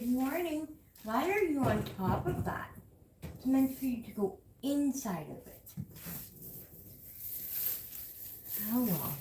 Good morning. Why are you on top of that? It's meant for you to go inside of it. Oh well.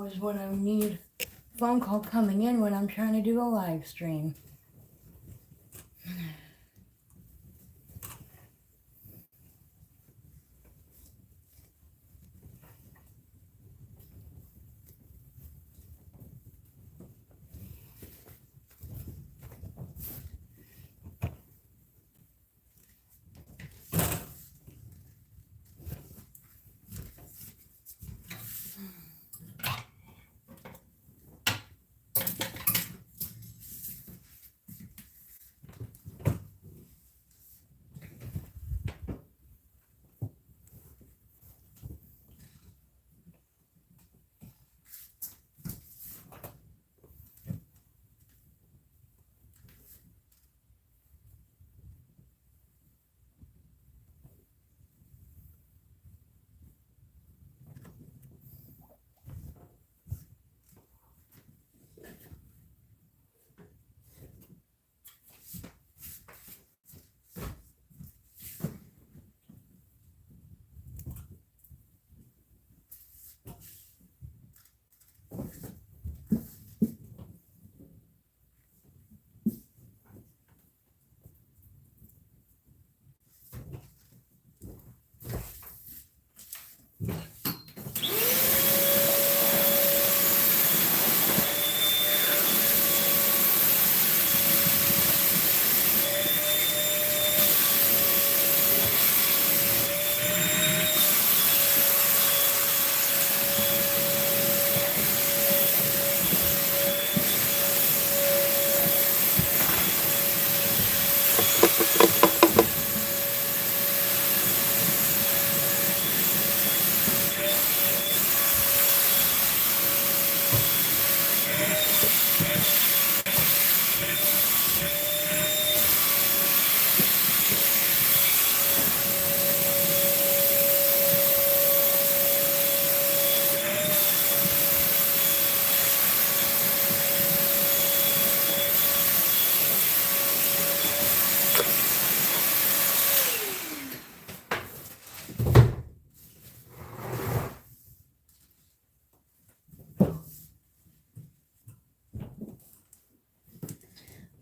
is when I need a phone call coming in when I'm trying to do a live stream.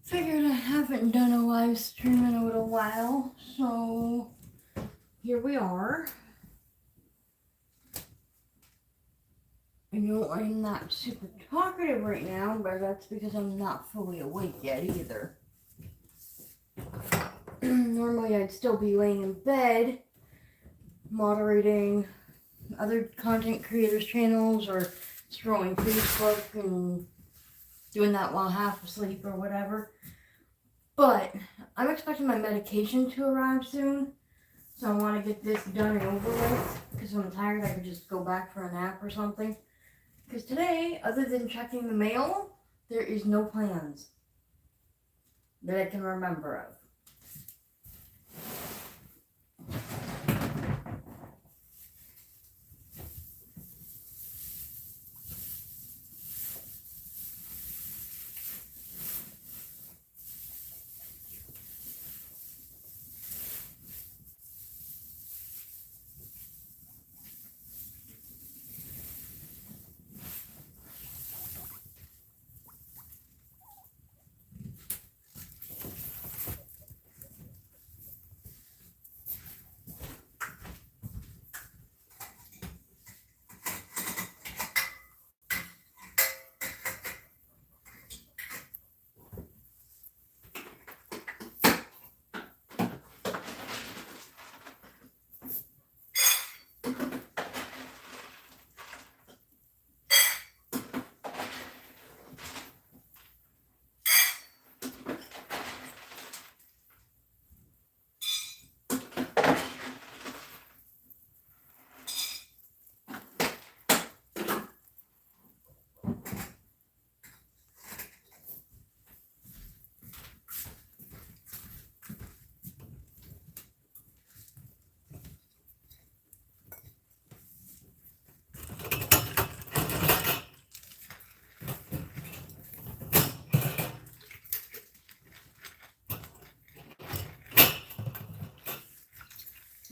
Figured I haven't done a live stream in a little while, so here we are. I know I'm not super talkative right now, but that's because I'm not fully awake yet either. Normally I'd still be laying in bed, moderating other content creators' channels or scrolling Facebook and doing that while half asleep or whatever. But I'm expecting my medication to arrive soon, so I want to get this done and over with, because when I'm tired I could just go back for a nap or something. Because today, other than checking the mail, there is no plans that I can remember of.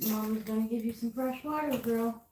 Mom's gonna give you some fresh water, girl.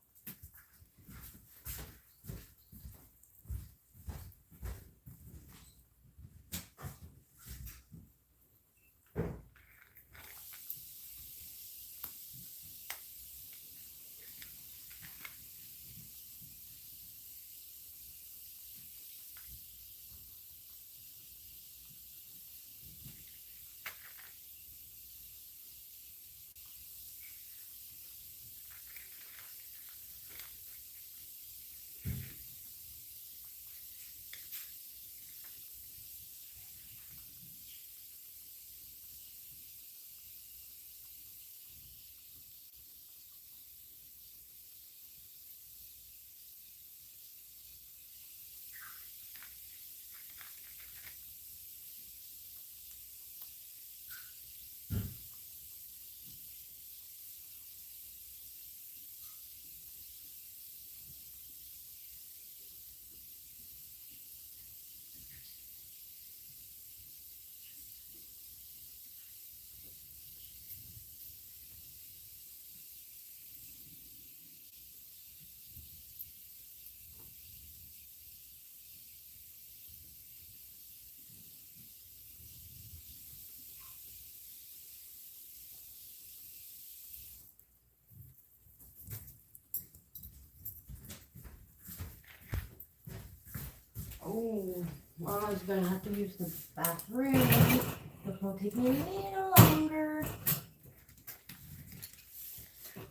Oh, Mama's gonna have to use the bathroom. This will take me a little longer.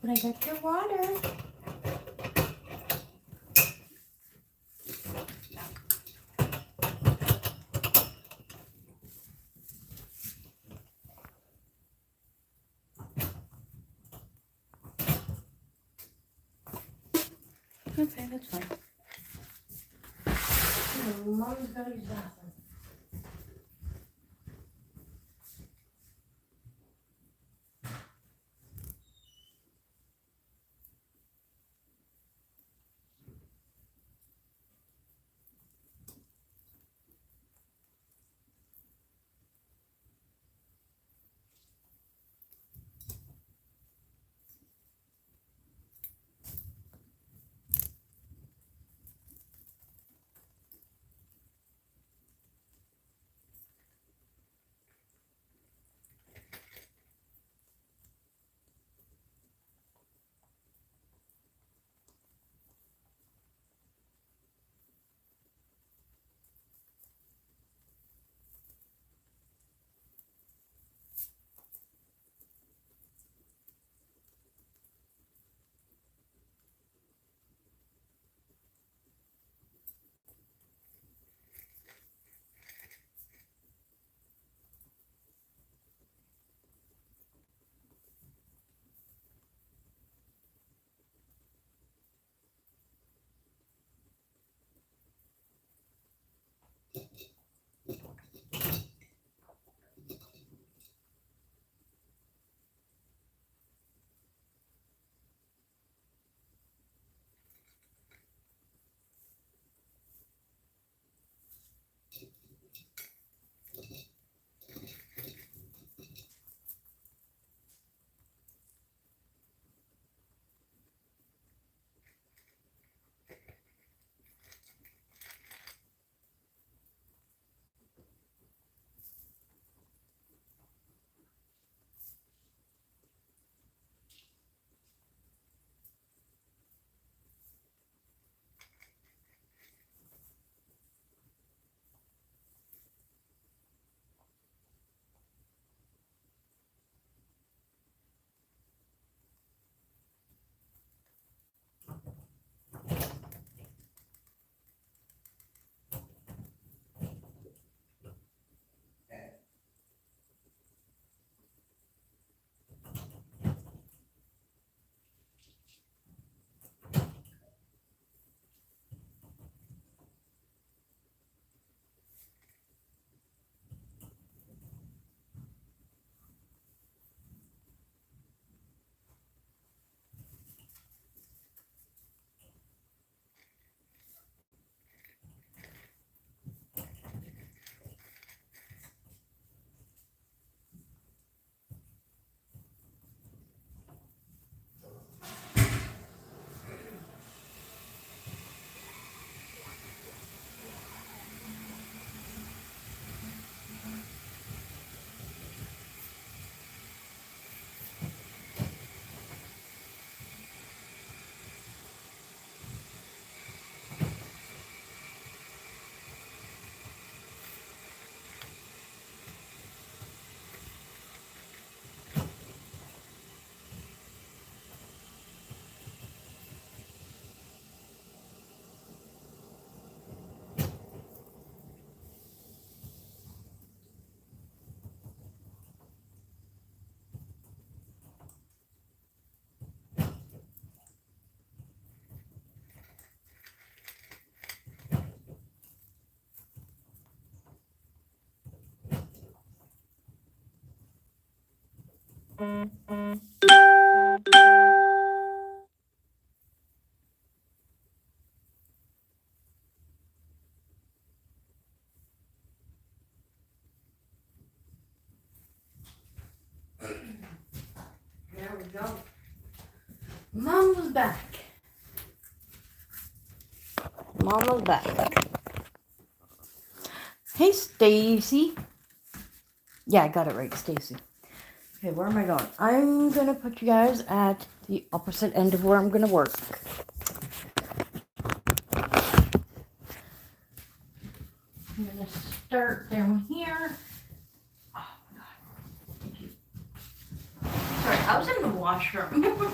But I got your water. Okay, that's fine. Mom's gotta use the bathroom. There we go. Mama's back. Mama's back. Hey, Stacy. Yeah, I got it right, Stacy. Okay, where am I going? I'm gonna put you guys at the opposite end of where I'm gonna work. dirt down here. Oh my god. Thank you. Sorry, I was in the washroom.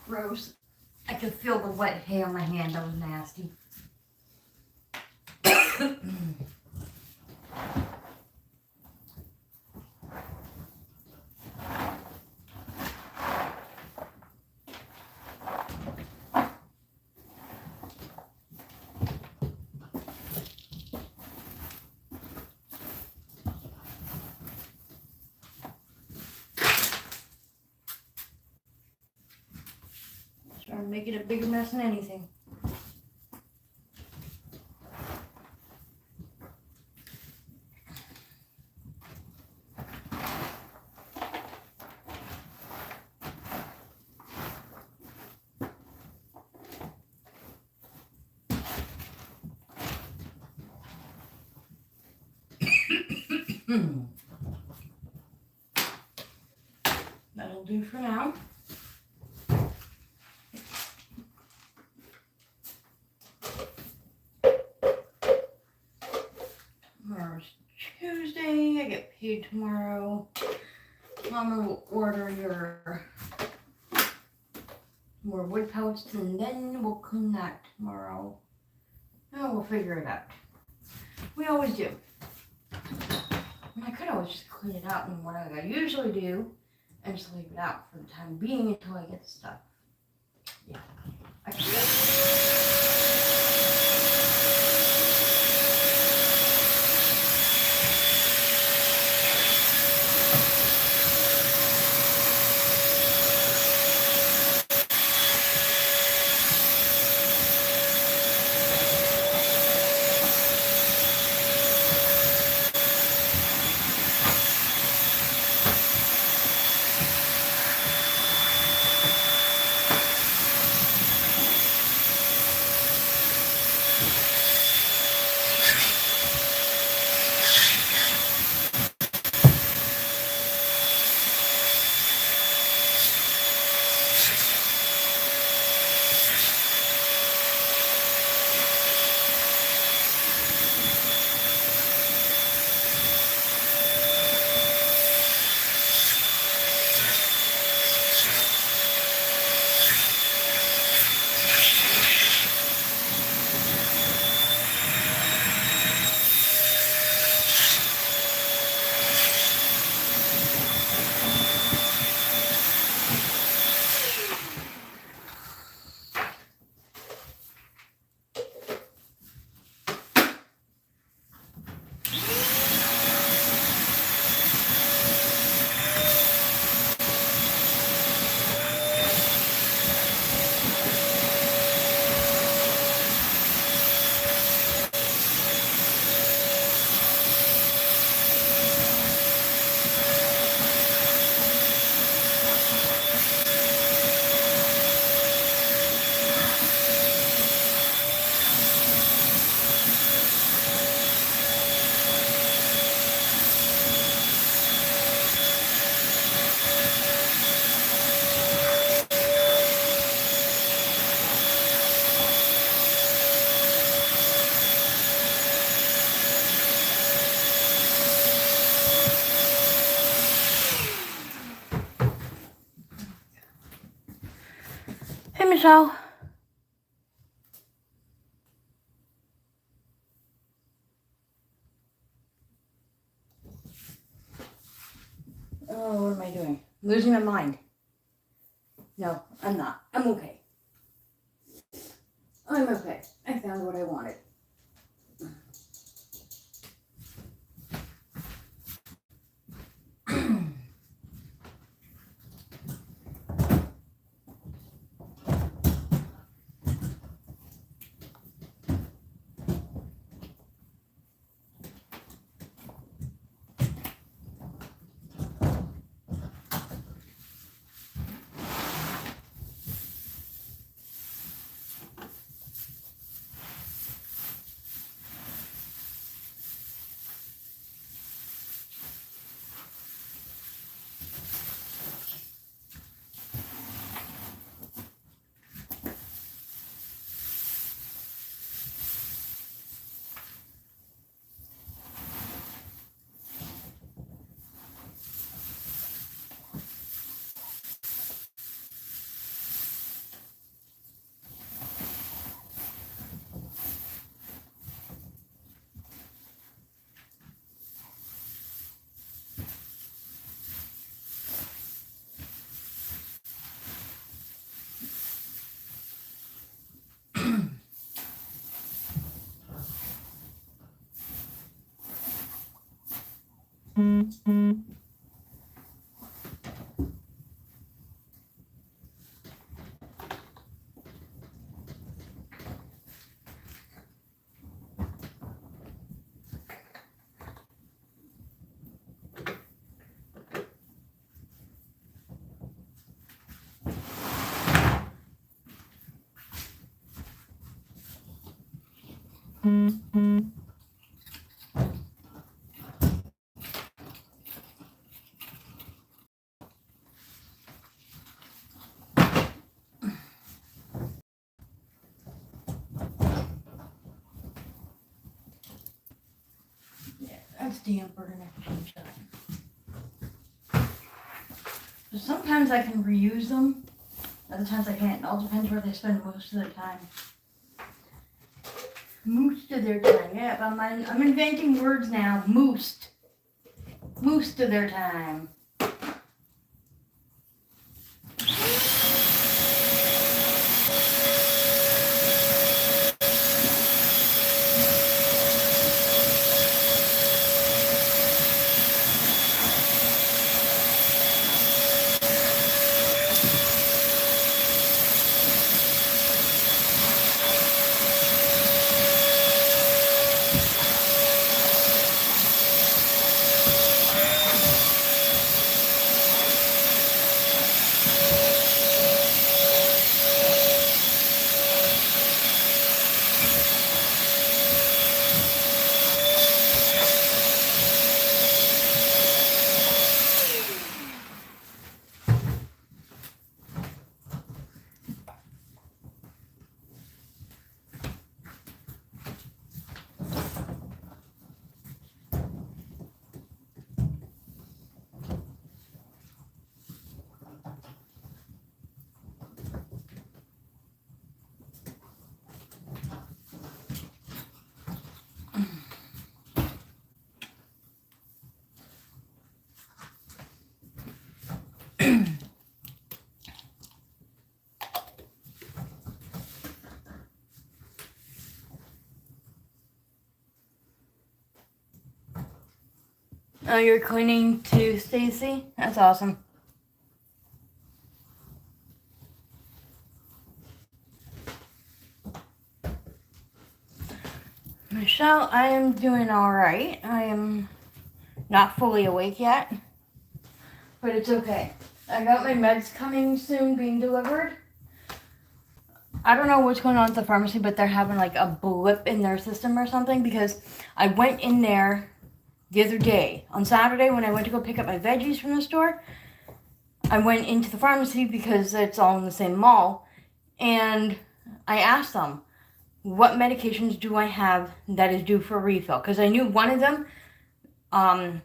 Gross. I could feel the wet hay on my hand. That was nasty. Trying to make it a bigger mess than anything. That'll do for now. Tomorrow's Tuesday. I get paid tomorrow. Mama will order your more wood pellets and then we'll clean that tomorrow. And we'll figure it out. We always do. And I could always just clean it out and what I usually do and just leave it out for the time being until I get stuff. Yeah. I Hey, Michelle. losing my mind. No, I'm not. I'm okay. I'm okay. I found what I wanted. That's damper and I have to change that. So sometimes I can reuse them, other times I can't. It all depends where they spend most of their time. Most of their time, yeah. I'm inventing words now. Most of their time. Oh, you're cleaning too, Stacy? That's awesome. Michelle, I am doing alright. I am not fully awake yet, but it's okay. I got my meds coming soon being delivered. I don't know what's going on at the pharmacy, but they're having like a blip in their system or something because I went in there the other day, on Saturday, when I went to go pick up my veggies from the store. I went into the pharmacy because it's all in the same mall, and I asked them, what medications do I have that is due for refill? Because I knew one of them, I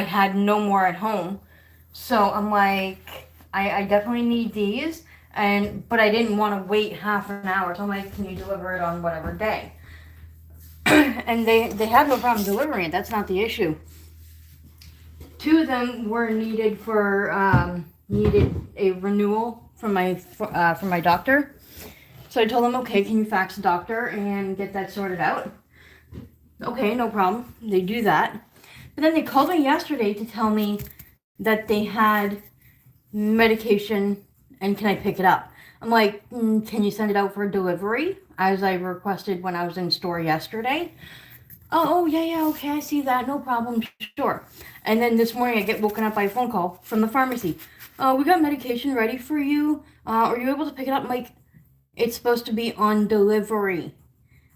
had no more at home. So I'm like, I definitely need these, but I didn't want to wait half an hour. So I'm like, can you deliver it on whatever day? And they had no problem delivering it. That's not the issue. Two of them were needed for needed a renewal from my doctor. So I told them, okay, can you fax the doctor and get that sorted out? Okay, no problem. They do that. But then they called me yesterday to tell me that they had medication and can I pick it up? I'm like, can you send it out for delivery as I requested when I was in store yesterday? Oh, yeah, okay, I see that. No problem, sure. And then this morning I get woken up by a phone call from the pharmacy. We got medication ready for you. Are you able to pick it up? I'm like, it's supposed to be on delivery.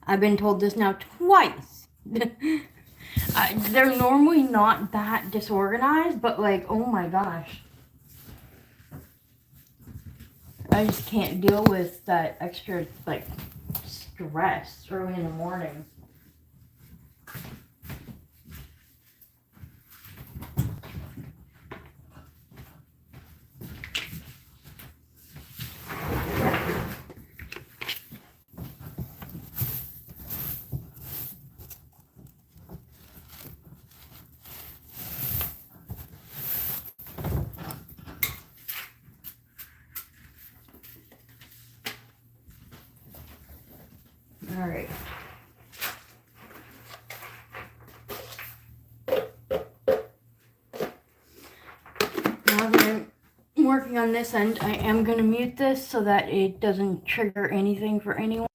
I've been told this now twice. They're normally not that disorganized, but like, oh my gosh. I just can't deal with that extra, like, stress early in the morning. All right. Now that I'm working on this end, I am going to mute this so that it doesn't trigger anything for anyone.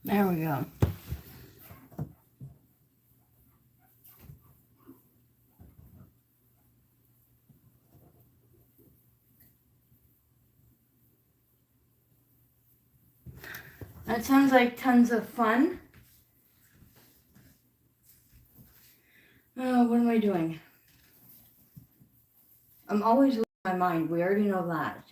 There we go. That sounds like tons of fun. What am I doing? I'm always losing my mind. We already know that.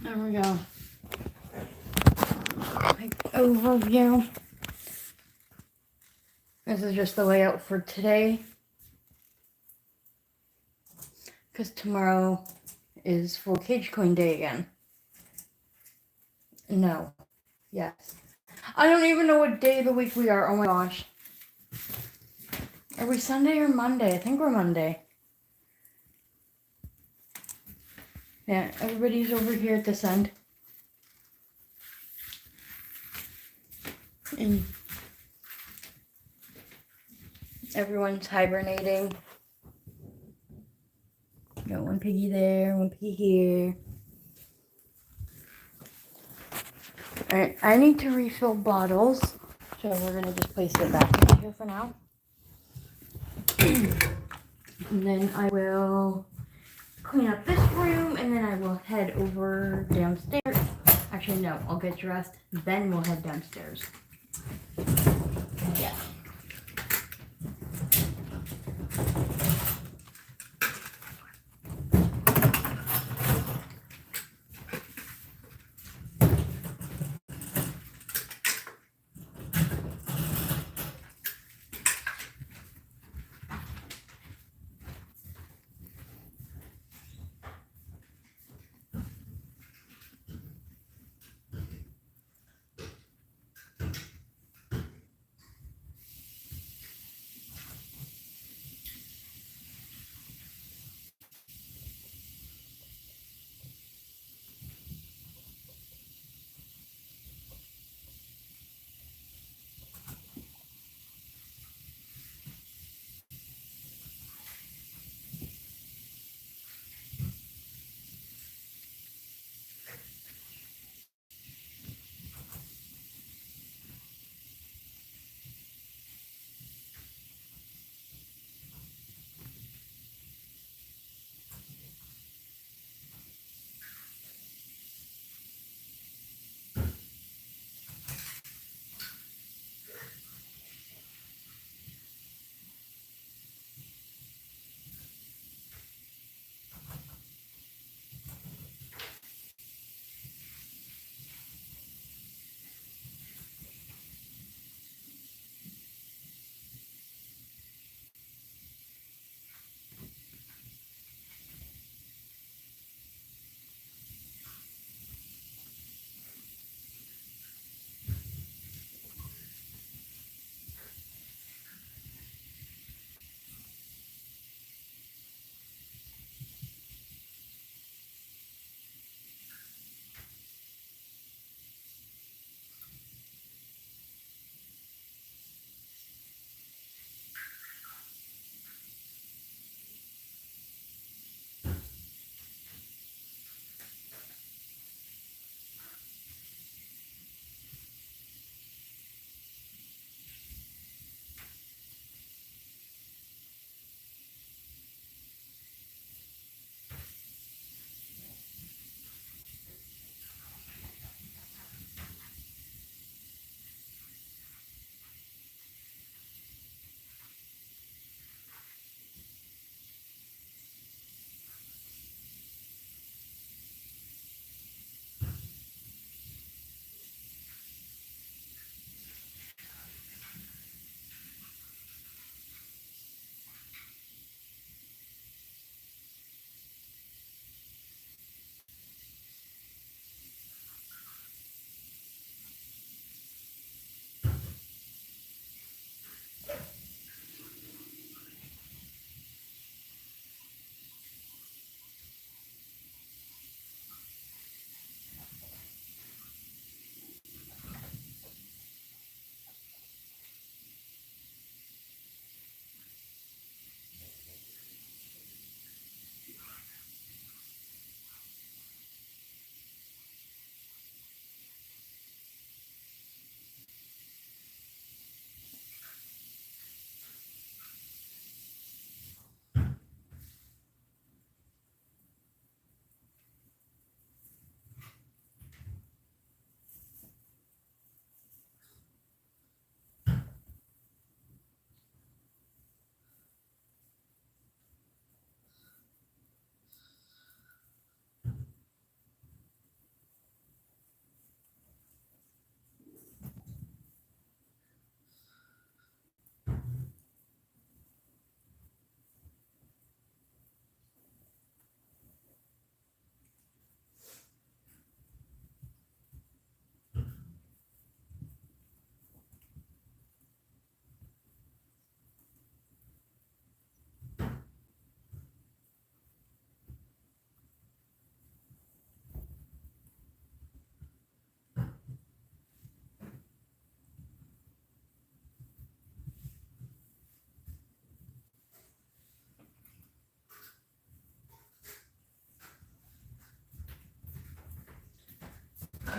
There we go. Quick overview. This is just the layout for today. Because tomorrow is for Cage Coin Day again. No. Yes. I don't even know what day of the week we are. Oh my gosh. Are we Sunday or Monday? I think we're Monday. Yeah, everybody's over here at this end. And everyone's hibernating. Got one piggy there, one piggy here. Alright, I need to refill bottles. So we're gonna just place it back in here for now. And then I will clean up this room and then I will head over downstairs. Actually, no, I'll get dressed, then we'll head downstairs. Yeah.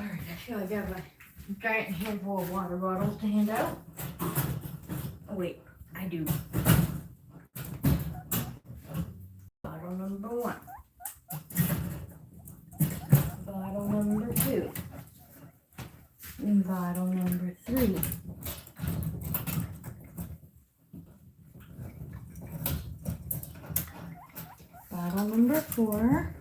Alright, I feel like I have a giant handful of water bottles to hand out. Oh wait, I do. Bottle number 1. Bottle number 2. And bottle number 3. Bottle number 4.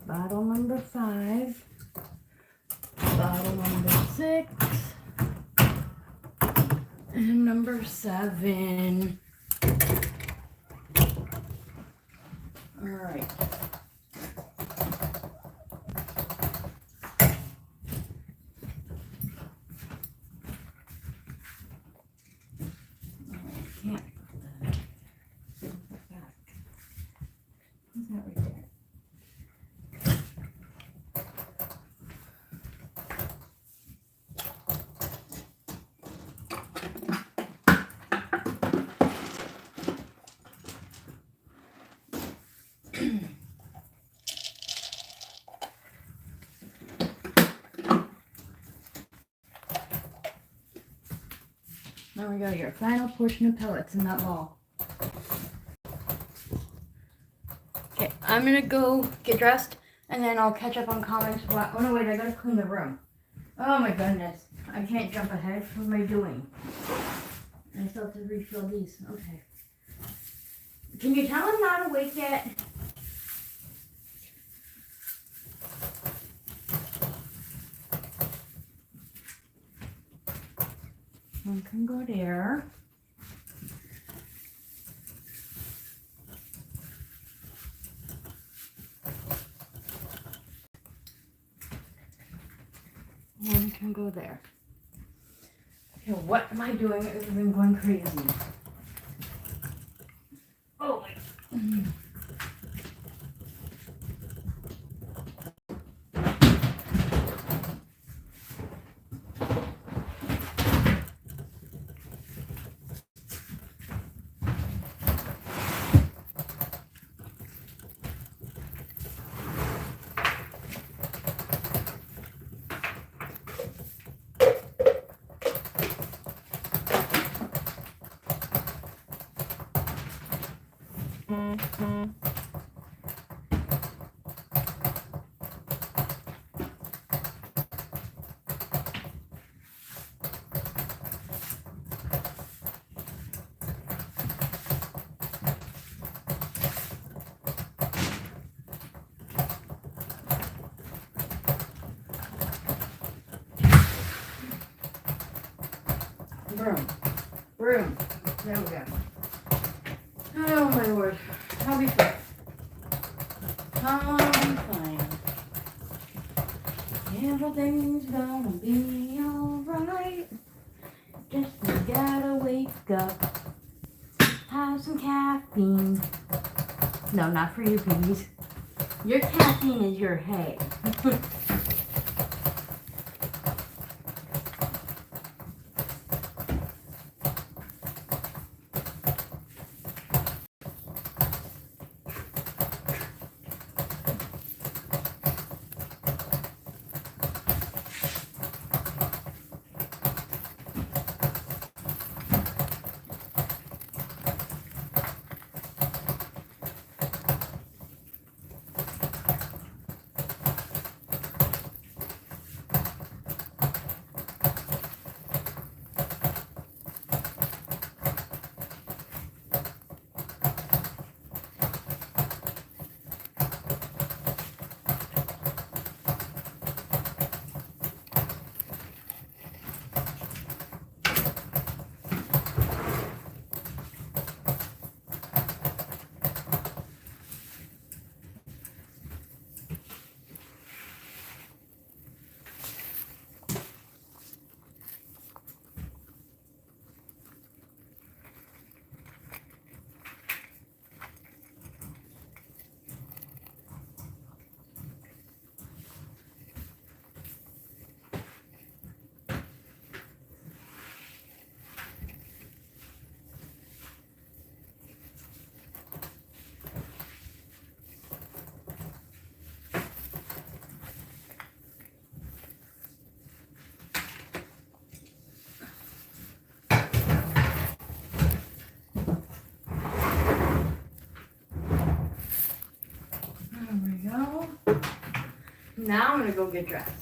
Bottle number 5. Bottle number 6. And number 7. All right. Can't put that back. What's that right there? There we go, your final portion of pellets in that ball. Okay, I'm gonna go get dressed and then I'll catch up on comments. Oh no, wait, I gotta clean the room. Oh my goodness, I can't jump ahead. What am I doing? I still have to refill these. Okay. Can you tell I'm not awake yet? One can go there. One can go there. Okay, what am I doing? I've been going crazy. Oh my. Broom. Broom. There we go. Oh my word. I'll be fine. I'll be fine. Everything's gonna be alright. Just you gotta wake up. Have some caffeine. No, not for you, piggies. Your caffeine is your hay. Now I'm gonna go get dressed.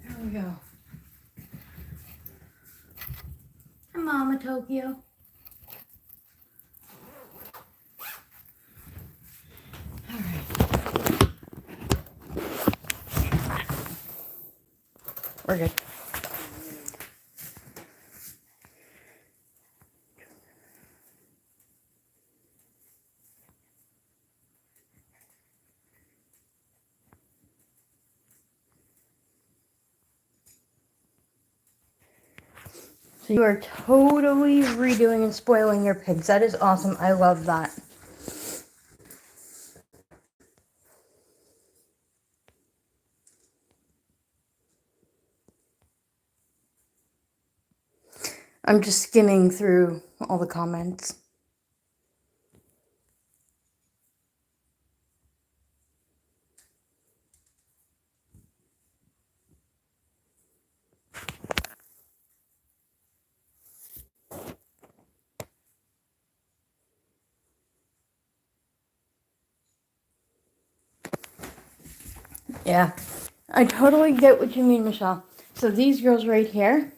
There we go. Hi, Mama Tokyo. Alright. We're good. So you are totally redoing and spoiling your pigs. That is awesome. I love that. I'm just skimming through all the comments. Yeah, I totally get what you mean, Michelle. So these girls right here,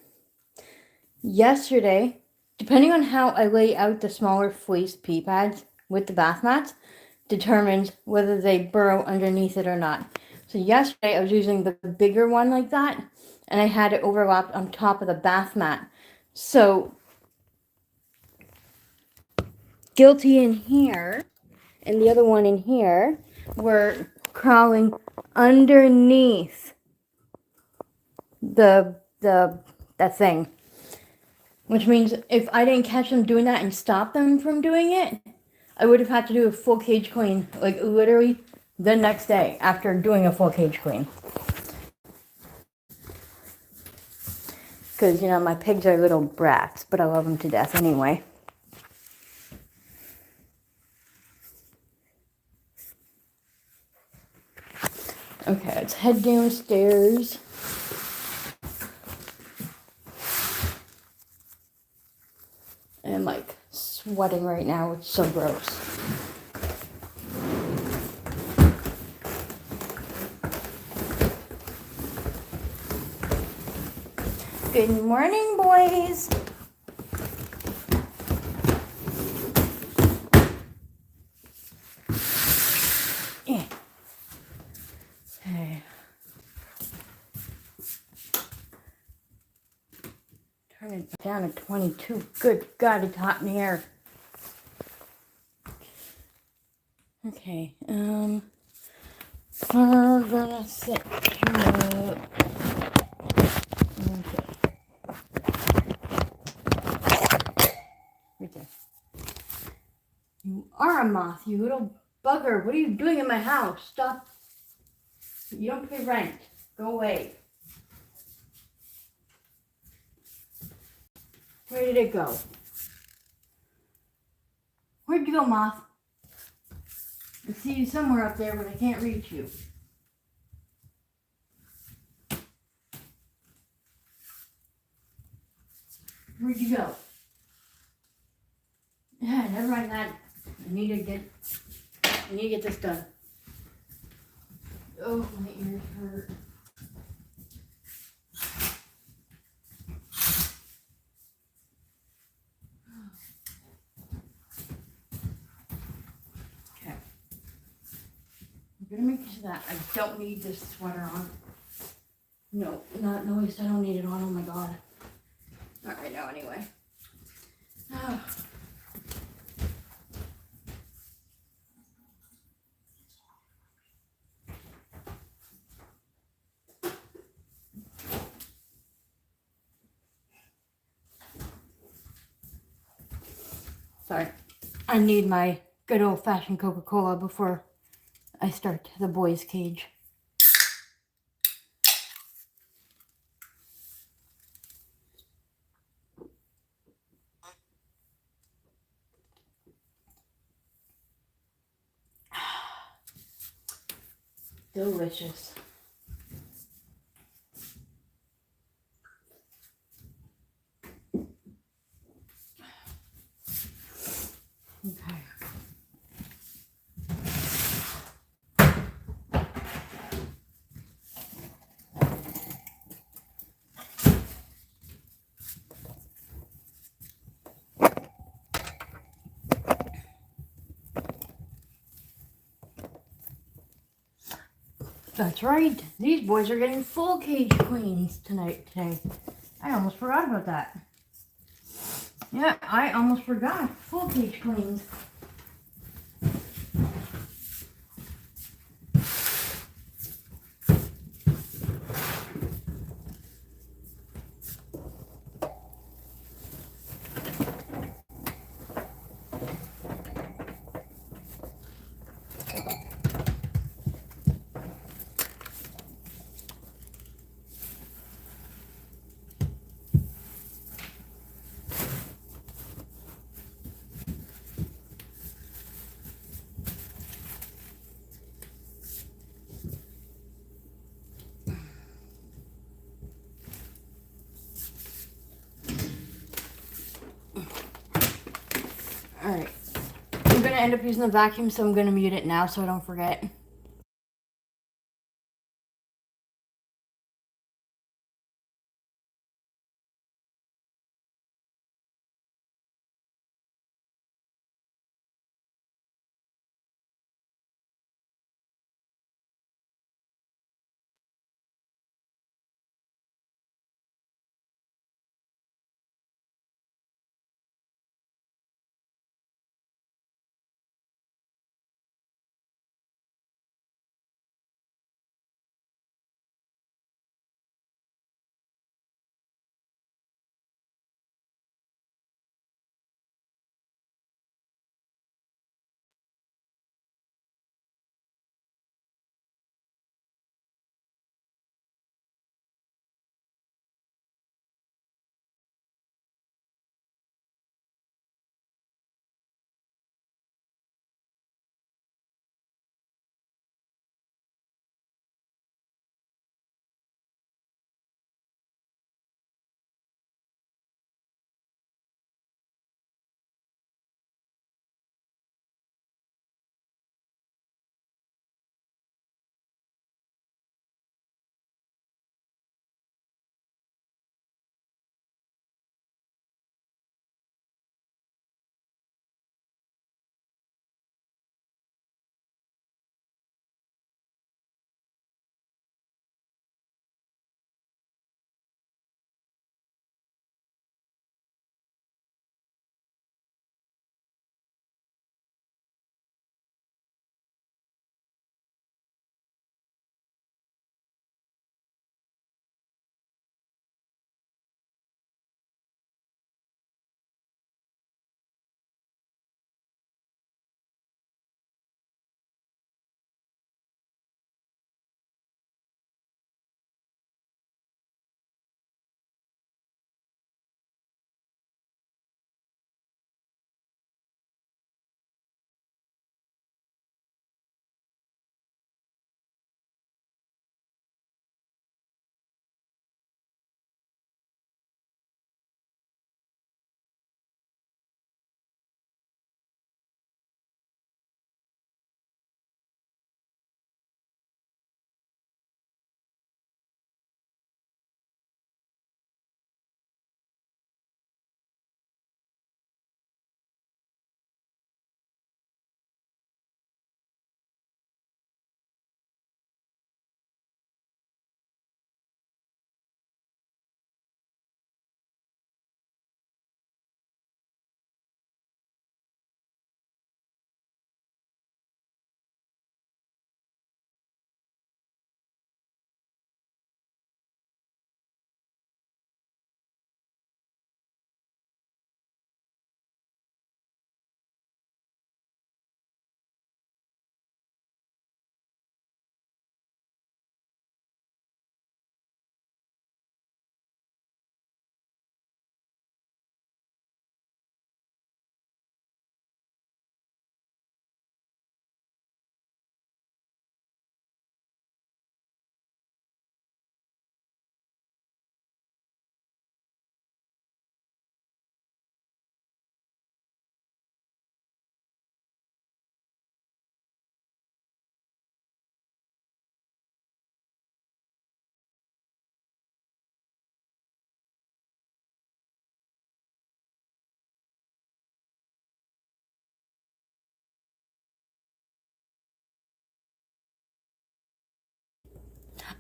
yesterday, depending on how I lay out the smaller fleece pea pads with the bath mats, determines whether they burrow underneath it or not. So yesterday I was using the bigger one like that, and I had it overlapped on top of the bath mat. So Guilty in here and the other one in here were crawling underneath the that thing. Which means if I didn't catch them doing that and stop them from doing it, I would have had to do a full cage clean, like literally the next day after doing a full cage clean. Because, my pigs are little brats, but I love them to death anyway. Okay, let's head downstairs. And I'm like sweating right now. It's so gross. Good morning, boys. Yeah. Hey. Turn it down to 22. Good God, it's hot in here. Okay, we're gonna sit here. Okay. Right there. You are a moth, you little bugger. What are you doing in my house? Stop. You don't pay rent. Go away. Where did it go? Where'd you go, moth? I see you somewhere up there, but I can't reach you. Where'd you go? Yeah, never mind that. I need to get this done. Oh, my ears hurt. Okay. I'm gonna make sure that I don't need this sweater on. No, not noise. I don't need it on. Oh my God. Not right now, anyway. Oh. Sorry. I need my good old-fashioned Coca-Cola before I start the boys' cage. Delicious. Okay. That's right. These boys are getting full cage cleans today. I almost forgot about that. Yeah, I almost forgot. Full cage cleans. Alright. I'm going to end up using the vacuum, so I'm going to mute it now so I don't forget.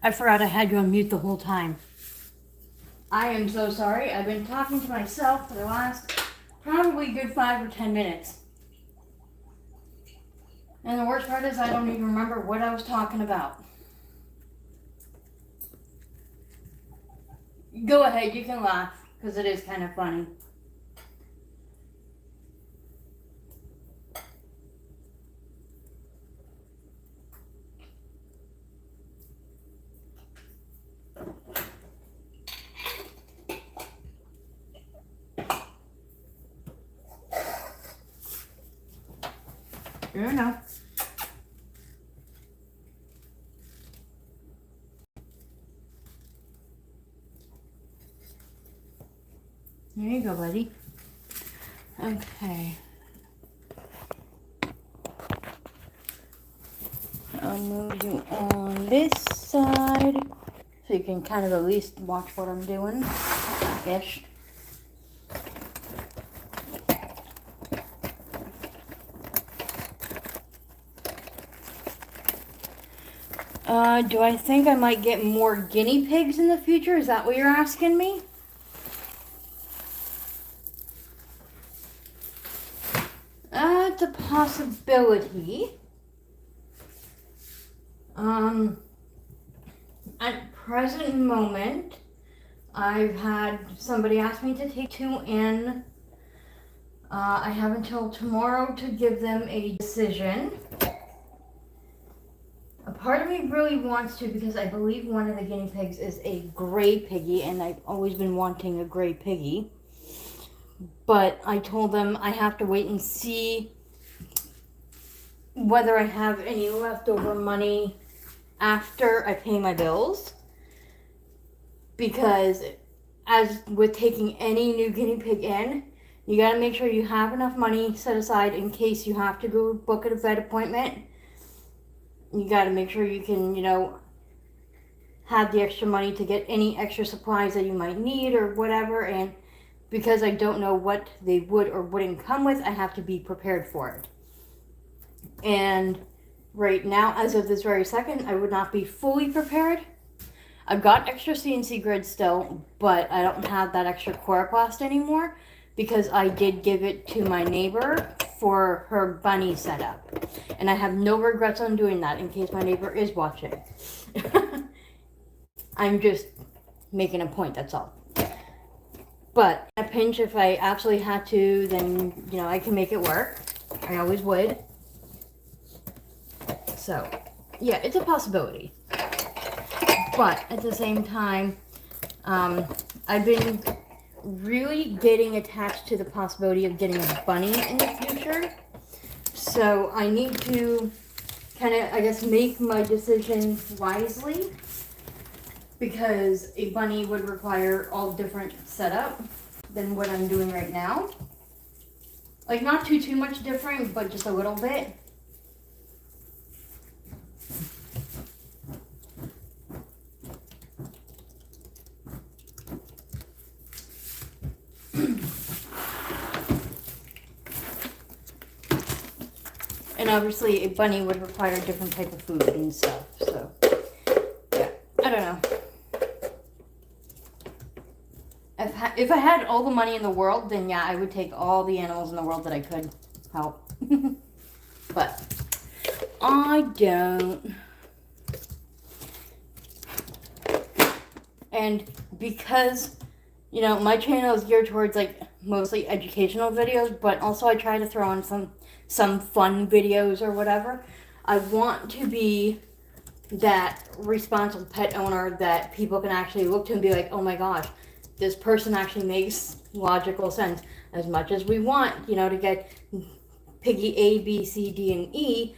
I forgot I had you on mute the whole time. I am so sorry. I've been talking to myself for the last probably good 5 or 10 minutes. And the worst part is I don't even remember what I was talking about. Go ahead, you can laugh, because it is kind of funny. Fair enough. There you go, buddy. Okay. I'll move you on this side so you can kind of at least watch what I'm doing. Ish. Do I think I might get more guinea pigs in the future? Is that what you're asking me? It's a possibility. At present moment, I've had somebody ask me to take 2 in. I have until tomorrow to give them a decision. A part of me really wants to, because I believe one of the guinea pigs is a gray piggy, and I've always been wanting a gray piggy. But I told them I have to wait and see whether I have any leftover money after I pay my bills. Because as with taking any new guinea pig in, you gotta make sure you have enough money set aside in case you have to go book a vet appointment. You gotta make sure you can, have the extra money to get any extra supplies that you might need or whatever. And because I don't know what they would or wouldn't come with, I have to be prepared for it. And right now, as of this very second, I would not be fully prepared. I've got extra CNC grid still, but I don't have that extra coroplast anymore because I did give it to my neighbor for her bunny setup. And I have no regrets on doing that in case my neighbor is watching. I'm just making a point, that's all. But a pinch, if I absolutely had to, then, I can make it work. I always would. So, yeah, it's a possibility. But at the same time, I've been really getting attached to the possibility of getting a bunny in the future. So I need to kind of, make my decision wisely. Because a bunny would require all different setup than what I'm doing right now. Like, not too much different, but just a little bit. And obviously a bunny would require a different type of food and stuff, so yeah, I don't know. If I had all the money in the world, then yeah, I would take all the animals in the world that I could help. But I don't. And because, my channel is geared towards mostly educational videos, but also I try to throw in some fun videos or whatever. I want to be that responsible pet owner that people can actually look to and be like, oh my gosh, this person actually makes logical sense. As much as we want, to get piggy A, B, C, D, and E,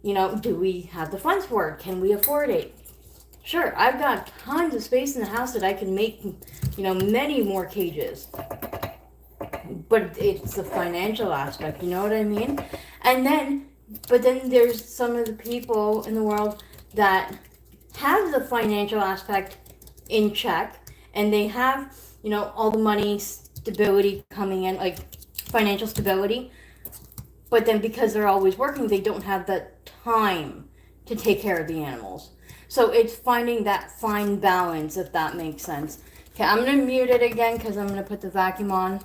do we have the funds for it? Can we afford it? Sure, I've got tons of space in the house that I can make, many more cages. But it's the financial aspect, you know what I mean? But then there's some of the people in the world that have the financial aspect in check, and they have, all the money, stability coming in, financial stability. But then because they're always working, they don't have the time to take care of the animals. So it's finding that fine balance, if that makes sense. Okay, I'm going to mute it again because I'm going to put the vacuum on.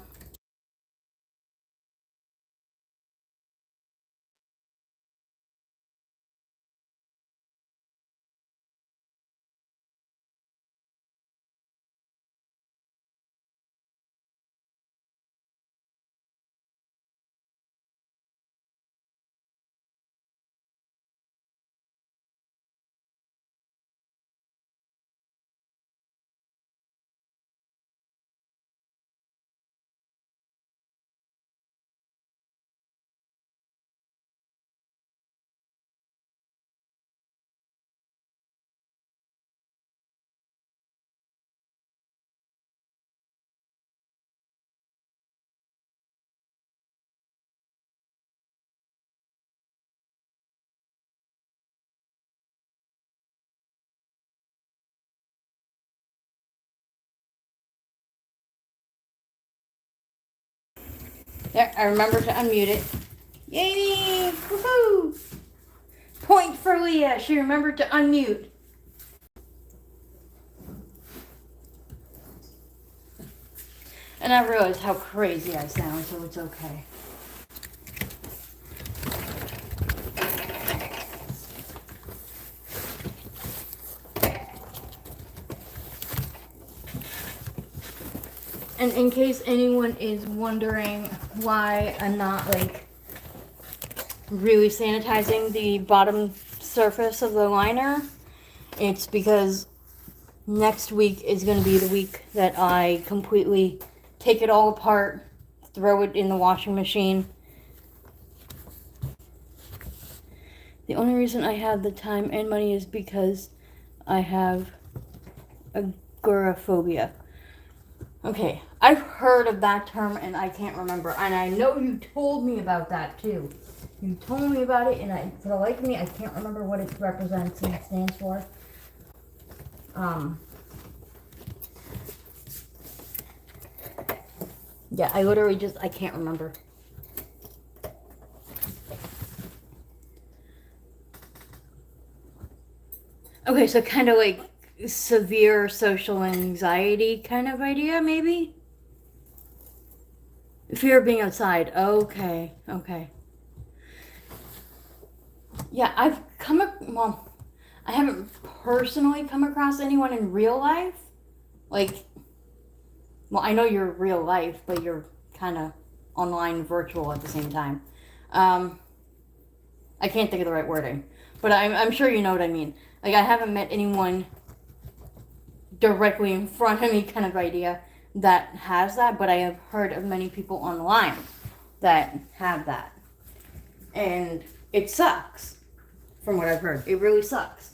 There, I remember to unmute it. Yay! Woohoo! Point for Leah. She remembered to unmute. And I realized how crazy I sound, so it's okay. And in case anyone is wondering why I'm not like really sanitizing the bottom surface of the liner, it's because next week is going to be the week that I completely take it all apart, throw it in the washing machine. The only reason I have the time and money is because I have agoraphobia. Okay, I've heard of that term and I can't remember. And I know you told me about that too. You told me about it, and for the life of me, I can't remember what it represents and stands for. Yeah, I literally I can't remember. Okay, so kind of like severe social anxiety kind of idea, maybe? Fear of being outside. Okay. Yeah, well, I haven't personally come across anyone in real life. Like, well, I know you're real life, but you're kind of online virtual at the same time. I can't think of the right wording, but I'm sure you know what I mean. Like, I haven't met anyone directly in front of me kind of idea that has that, but I have heard of many people online that have that. And it sucks, from what I've heard. It really sucks.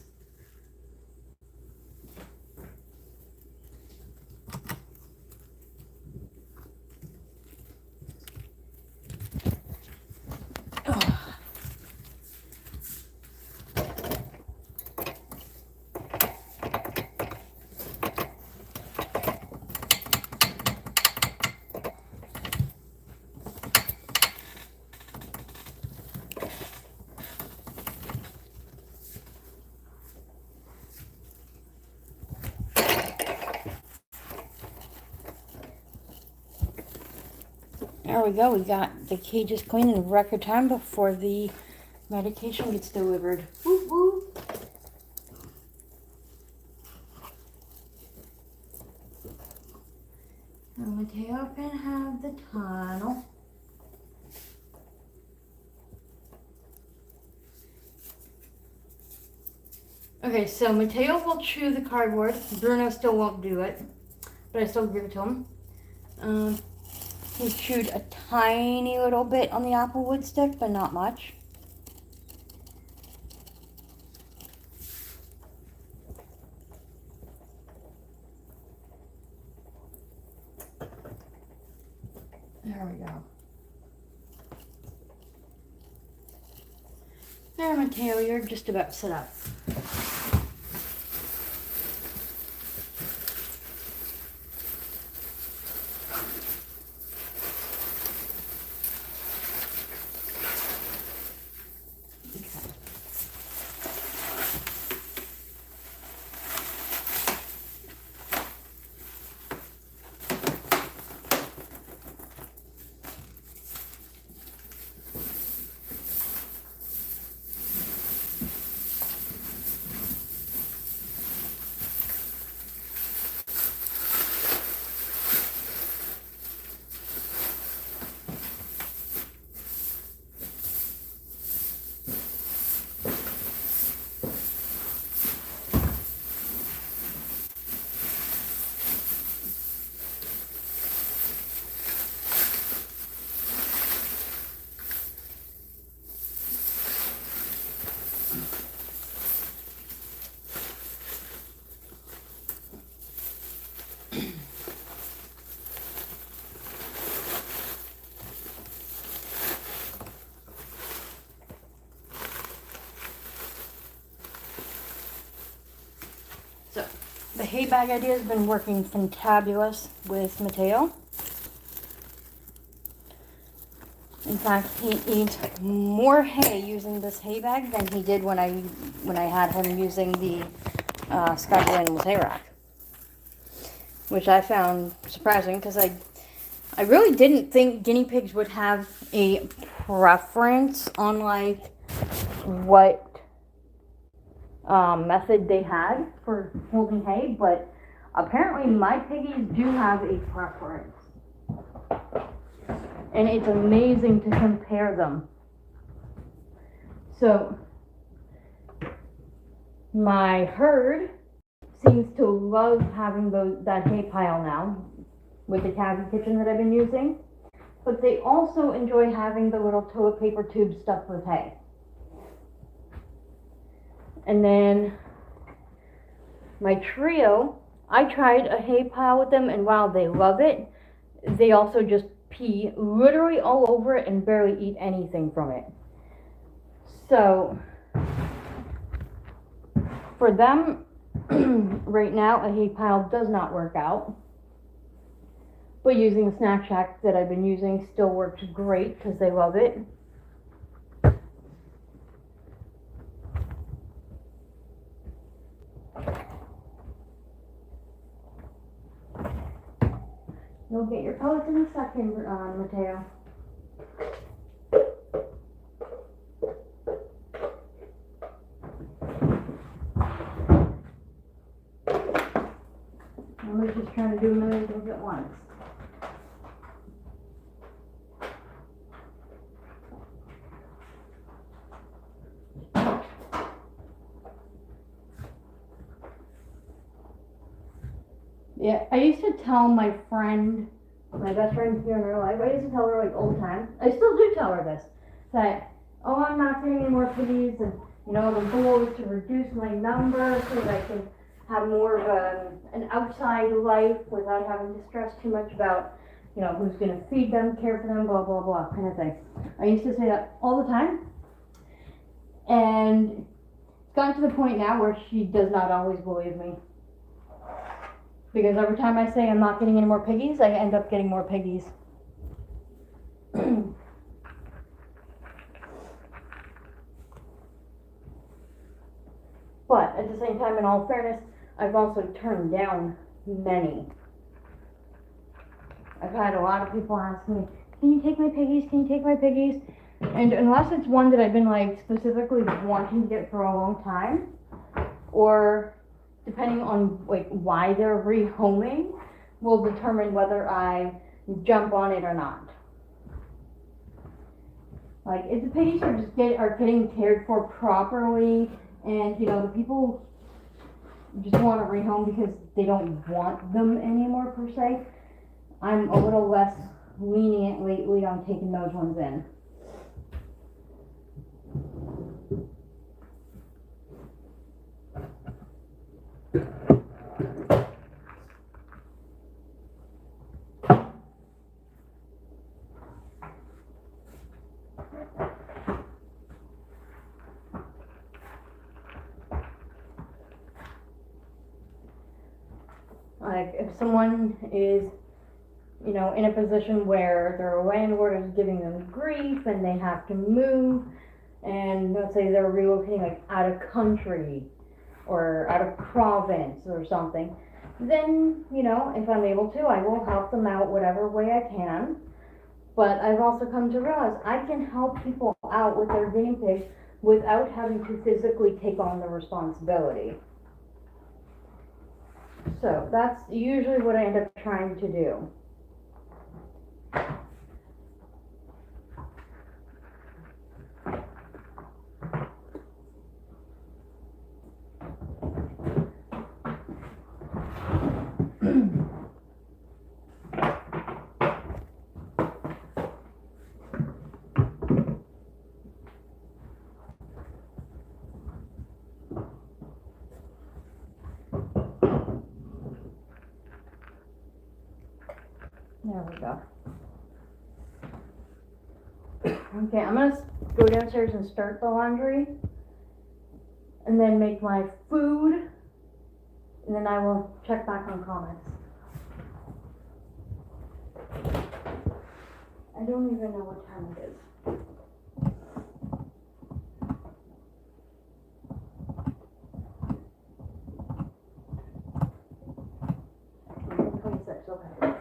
There we go. We got the cages clean in record time before the medication gets delivered. Woo woo. And Mateo can have the tunnel. Okay, so Mateo will chew the cardboard. Bruno still won't do it, but I still give it to him. He chewed a tiny little bit on the applewood stick, but not much. There we go. There, Mateo, you're just about set up. The hay bag idea has been working fantabulous with Mateo. In fact, he eats more hay using this hay bag than he did when I had him using the Skyline hay rack, which I found surprising because I really didn't think guinea pigs would have a preference on like what method they had for holding hay, but apparently my piggies do have a preference. And it's amazing to compare them. So, my herd seems to love having that hay pile now with the cabin kitchen that I've been using. But they also enjoy having the little toilet paper tube stuffed with hay. And then my trio, I tried a hay pile with them, and while they love it, they also just pee literally all over it and barely eat anything from it. So for them, right now a hay pile does not work out, but using the snack shack that I've been using still works great because they love it. You'll get your pellets in a second, Mateo. I was just trying to do a million things at once. Yeah, I used to tell my best friend here in real life, I used to tell her like all the time, I still do tell her this, that, oh, I'm not getting any more piggies, and you know, the goal is to reduce my number so that I can have more of an outside life without having to stress too much about, you know, who's going to feed them, care for them, blah, blah, blah, kind of thing. I used to say that all the time, and it's gotten to the point now where she does not always believe me. Because every time I say I'm not getting any more piggies, I end up getting more piggies. But at the same time, in all fairness, I've also turned down many. I've had a lot of people ask me, can you take my piggies? Can you take my piggies? And unless it's one that I've been like specifically wanting to get for a long time, or depending on like why they're rehoming, will determine whether I jump on it or not. Like if the piggies are getting cared for properly, and you know the people just want to rehome because they don't want them anymore per se, I'm a little less lenient lately on taking those ones in. Like if someone is, you know, in a position where their landlord is giving them grief and they have to move, and let's say they're relocating like out of country or out of province or something, then, you know, if I'm able to, I will help them out whatever way I can. But I've also come to realize I can help people out with their guinea pigs without having to physically take on the responsibility. So that's usually what I end up trying to do. There we go. Okay, I'm gonna go downstairs and start the laundry, and then make my food, and then I will check back on comments. I don't even know what time it is. Oh, 26, okay.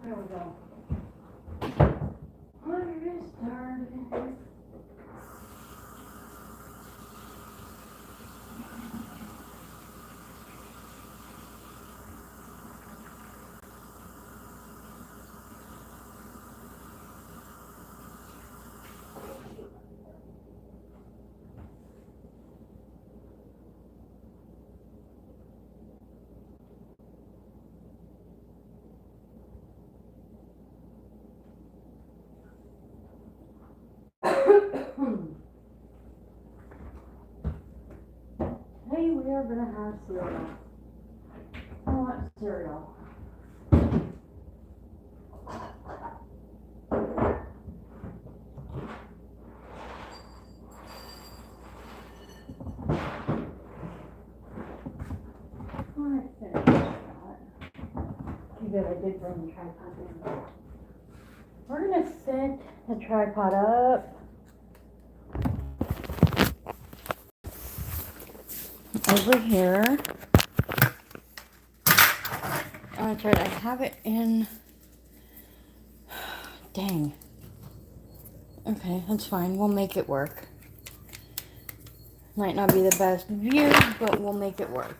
There we go. Water is started. Today we are gonna have cereal. I want cereal. Alright, finished that. Too bad I did bring the tripod in. We're gonna set the tripod up over here. That's right, I have it in. Dang. Okay, that's fine. We'll make it work. Might not be the best view, but we'll make it work.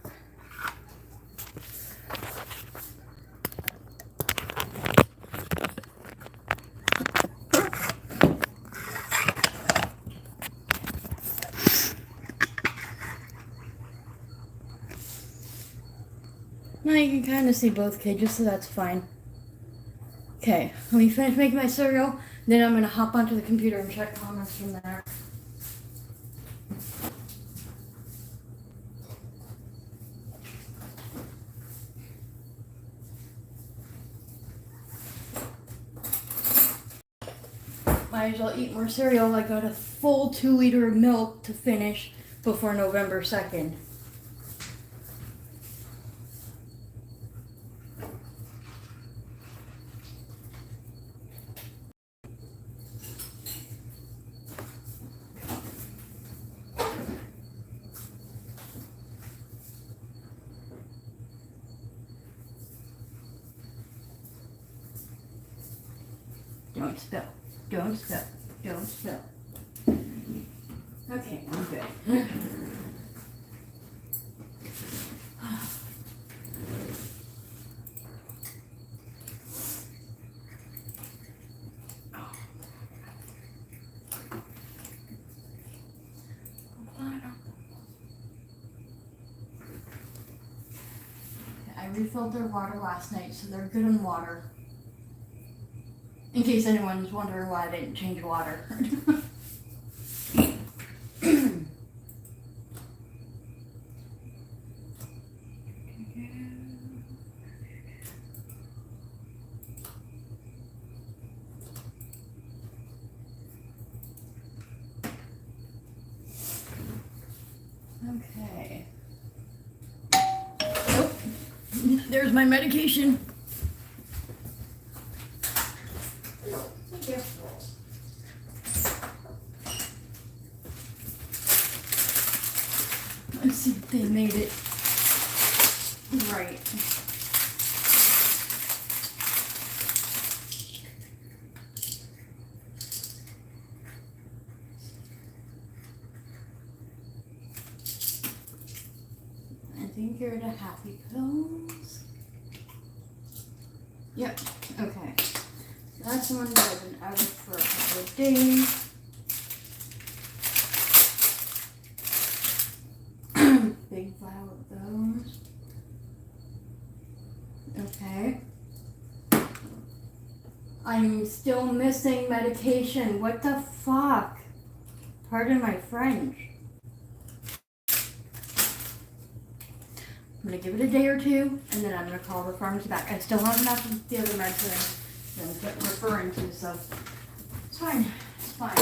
Now you can kind of see both cages, so that's fine. Okay, let me finish making my cereal, then I'm going to hop onto the computer and check comments from there. Might as well eat more cereal. I got a full 2 liter of milk to finish before November 2nd. Don't spill. Don't spill. Don't spill. Okay, I'm good. I refilled their water last night, so they're good in water. In case anyone's wondering why I didn't change water. Okay. Nope. There's my medication. Thank you. Let's see if they made it right. I think you're the happy pills. Yep, okay. That's the one that I've been out of for a couple of days. Big vial of those. Okay. I'm still missing medication. What the fuck? Pardon my French. I'm gonna give it a day or two, and then I'm gonna call the pharmacy back. I still have enough of the other medicine that I'm referring to, so it's fine. It's fine.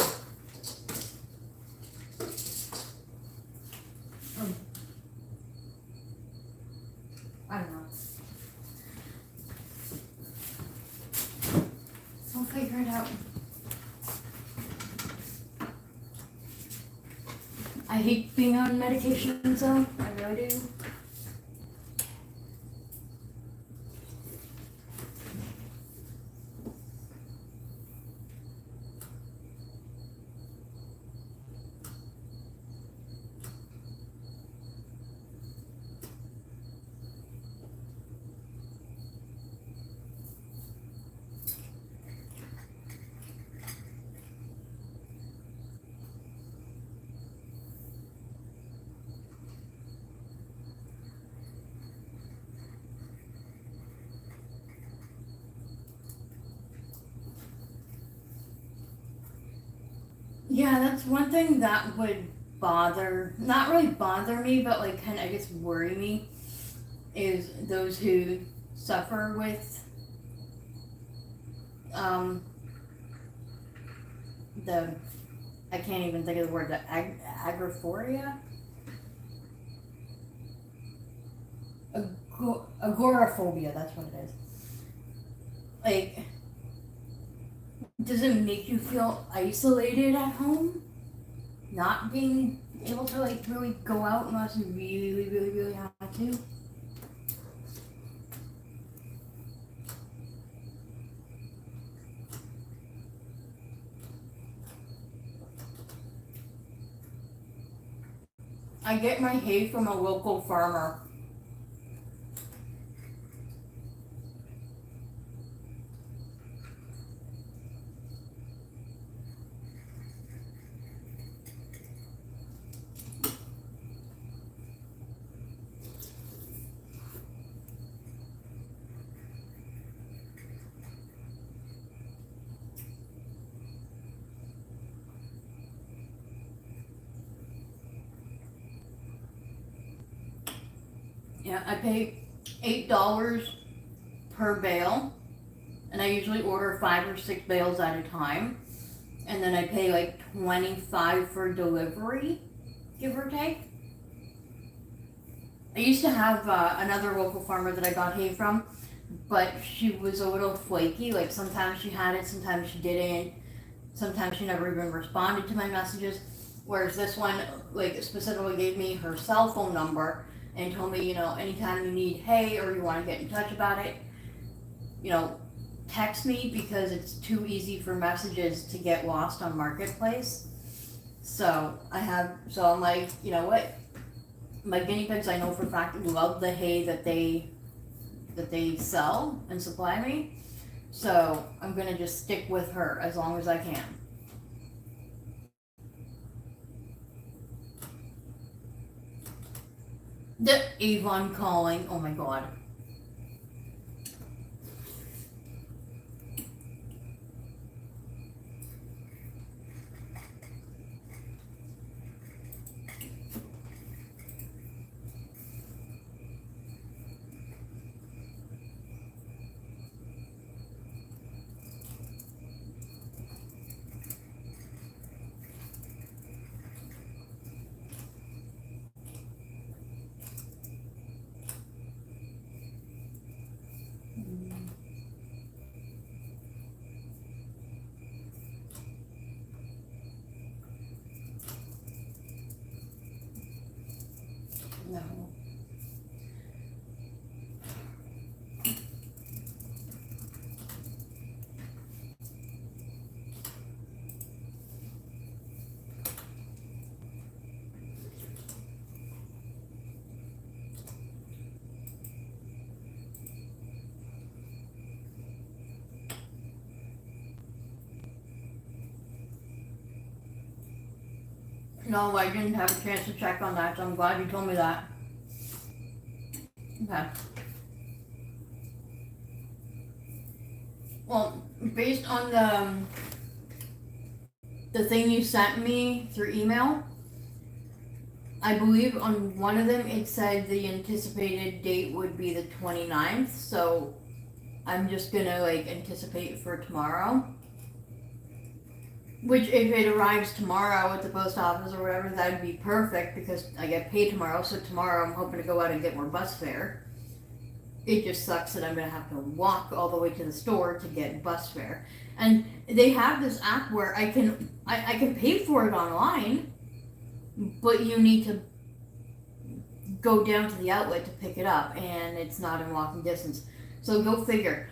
I don't know. I'll figure it out. I hate being on medication, though. I really do. Yeah, that's one thing that would not really bother me, but like kind of, I guess, worry me, is those who suffer with the, I can't even think of the word, the agoraphoria? Agoraphobia, that's what it is. Like, does it make you feel isolated at home? Not being able to like really go out unless you really, really, really have to? I get my hay from a local farmer. Yeah, I pay $8 per bale, and I usually order 5 or 6 bales at a time, and then I pay like $25 for delivery, give or take. I used to have another local farmer that I got hay from, but she was a little flaky. Like sometimes she had it, sometimes she didn't. Sometimes she never even responded to my messages. Whereas this one, like, specifically gave me her cell phone number and told me, anytime you need hay or you want to get in touch about it, text me because it's too easy for messages to get lost on Marketplace. So I'm like, you know what? My guinea pigs, I know for a fact, love the hay that they sell and supply me. So I'm gonna just stick with her as long as I can. The Avon calling. Oh my god. No. No, I didn't have a chance to check on that, so I'm glad you told me that. Okay. Well, based on the thing you sent me through email, I believe on one of them it said the anticipated date would be the 29th, so I'm just gonna like anticipate for tomorrow. Which, if it arrives tomorrow at the post office or whatever, that'd be perfect because I get paid tomorrow. So tomorrow I'm hoping to go out and get more bus fare. It just sucks that I'm gonna have to walk all the way to the store to get bus fare. And they have this app where I can pay for it online, but you need to go down to the outlet to pick it up, and it's not in walking distance. So go figure.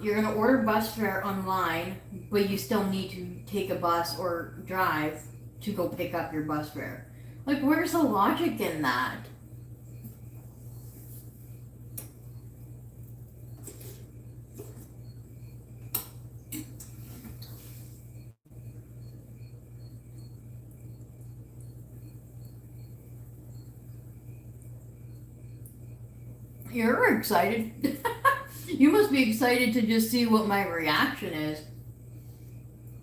You're gonna order bus fare online, but you still need to take a bus or drive to go pick up your bus fare. Like, where's the logic in that? You're excited. You must be excited to just see what my reaction is.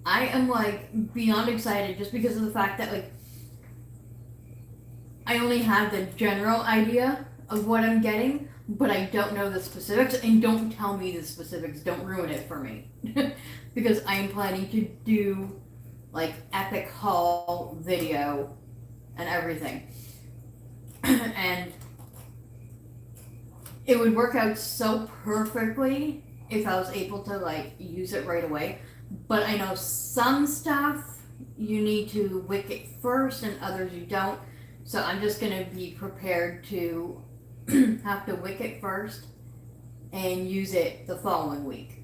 I am like beyond excited just because of the fact that like I only have the general idea of what I'm getting, but I don't know the specifics, and don't tell me the specifics, don't ruin it for me. Because I am planning to do like epic haul video and everything. And it would work out so perfectly if I was able to like use it right away. But I know some stuff you need to wick it first and others you don't. So I'm just gonna be prepared to have to wick it first and use it the following week.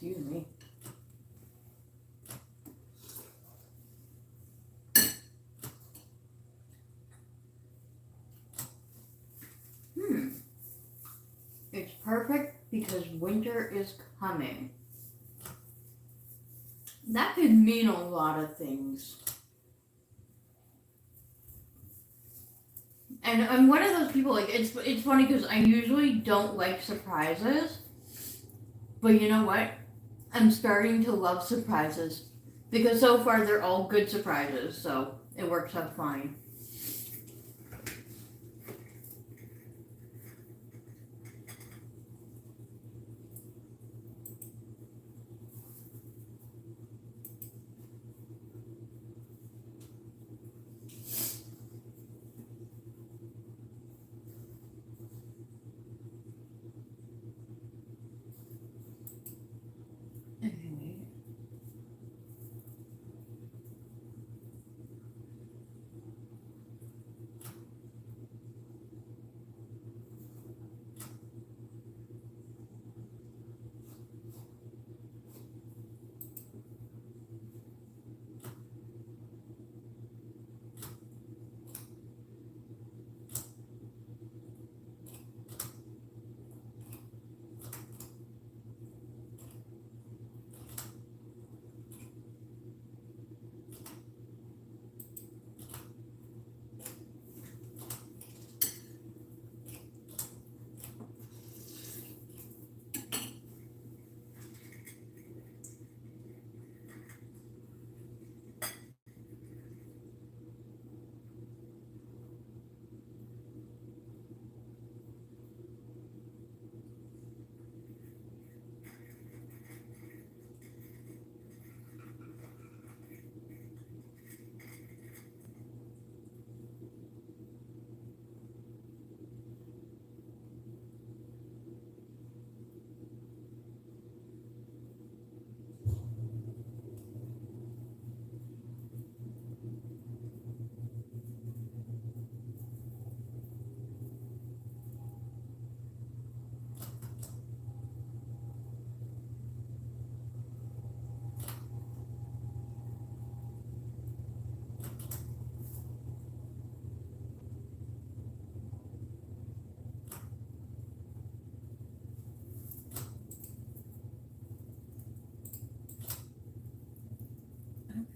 Excuse me. It's perfect because winter is coming. That could mean a lot of things. And I'm one of those people, like, it's funny because I usually don't like surprises. But you know what? I'm starting to love surprises. Because so far they're all good surprises, so it works out fine. Okay.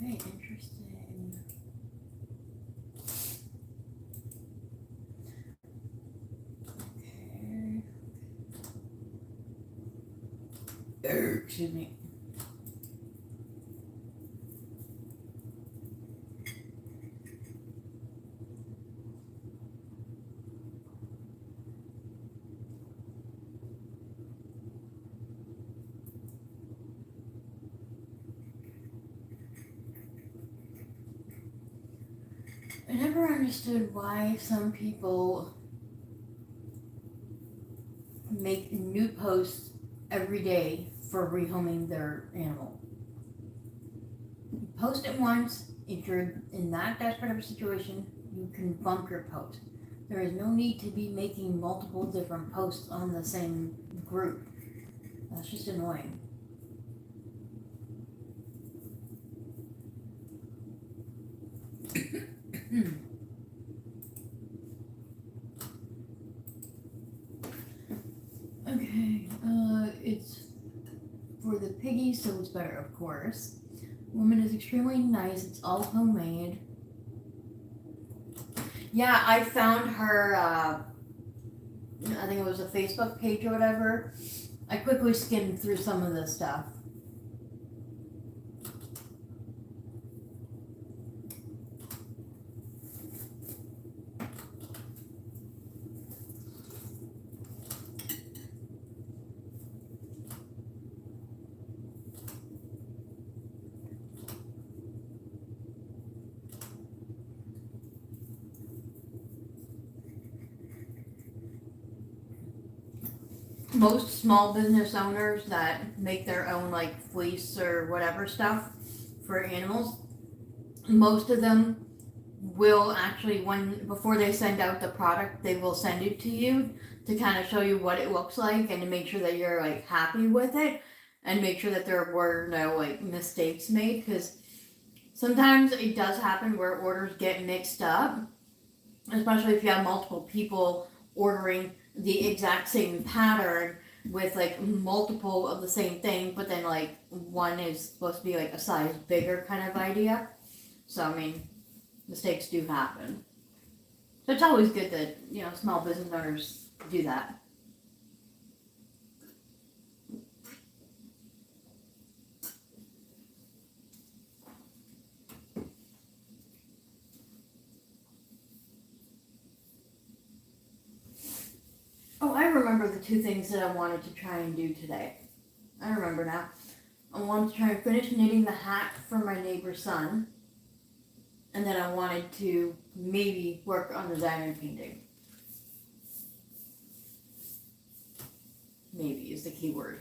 Okay, interesting. Okay. Excuse me. I never understood why some people make new posts every day for rehoming their animal. You post it once, if you're in that desperate of a situation, you can bump your post. There is no need to be making multiple different posts on the same group. That's just annoying. Okay, it's for the piggy, so it's better, of course. Woman is extremely nice. It's all homemade. Yeah, I found her. I think it was a Facebook page or whatever. I quickly skimmed through some of this stuff. Most small business owners that make their own like fleece or whatever stuff for animals, most of them will actually, when before they send out the product, they will send it to you to kind of show you what it looks like and to make sure that you're like happy with it and make sure that there were no like mistakes made, because sometimes it does happen where orders get mixed up, especially if you have multiple people ordering the exact same pattern, with like multiple of the same thing, but then like one is supposed to be like a size bigger kind of idea. So I mean, mistakes do happen. So it's always good that, small business owners do that. Oh, I remember the two things that I wanted to try and do today. I remember now. I wanted to try and finish knitting the hat for my neighbor's son. And then I wanted to maybe work on the diamond painting. Maybe is the key word.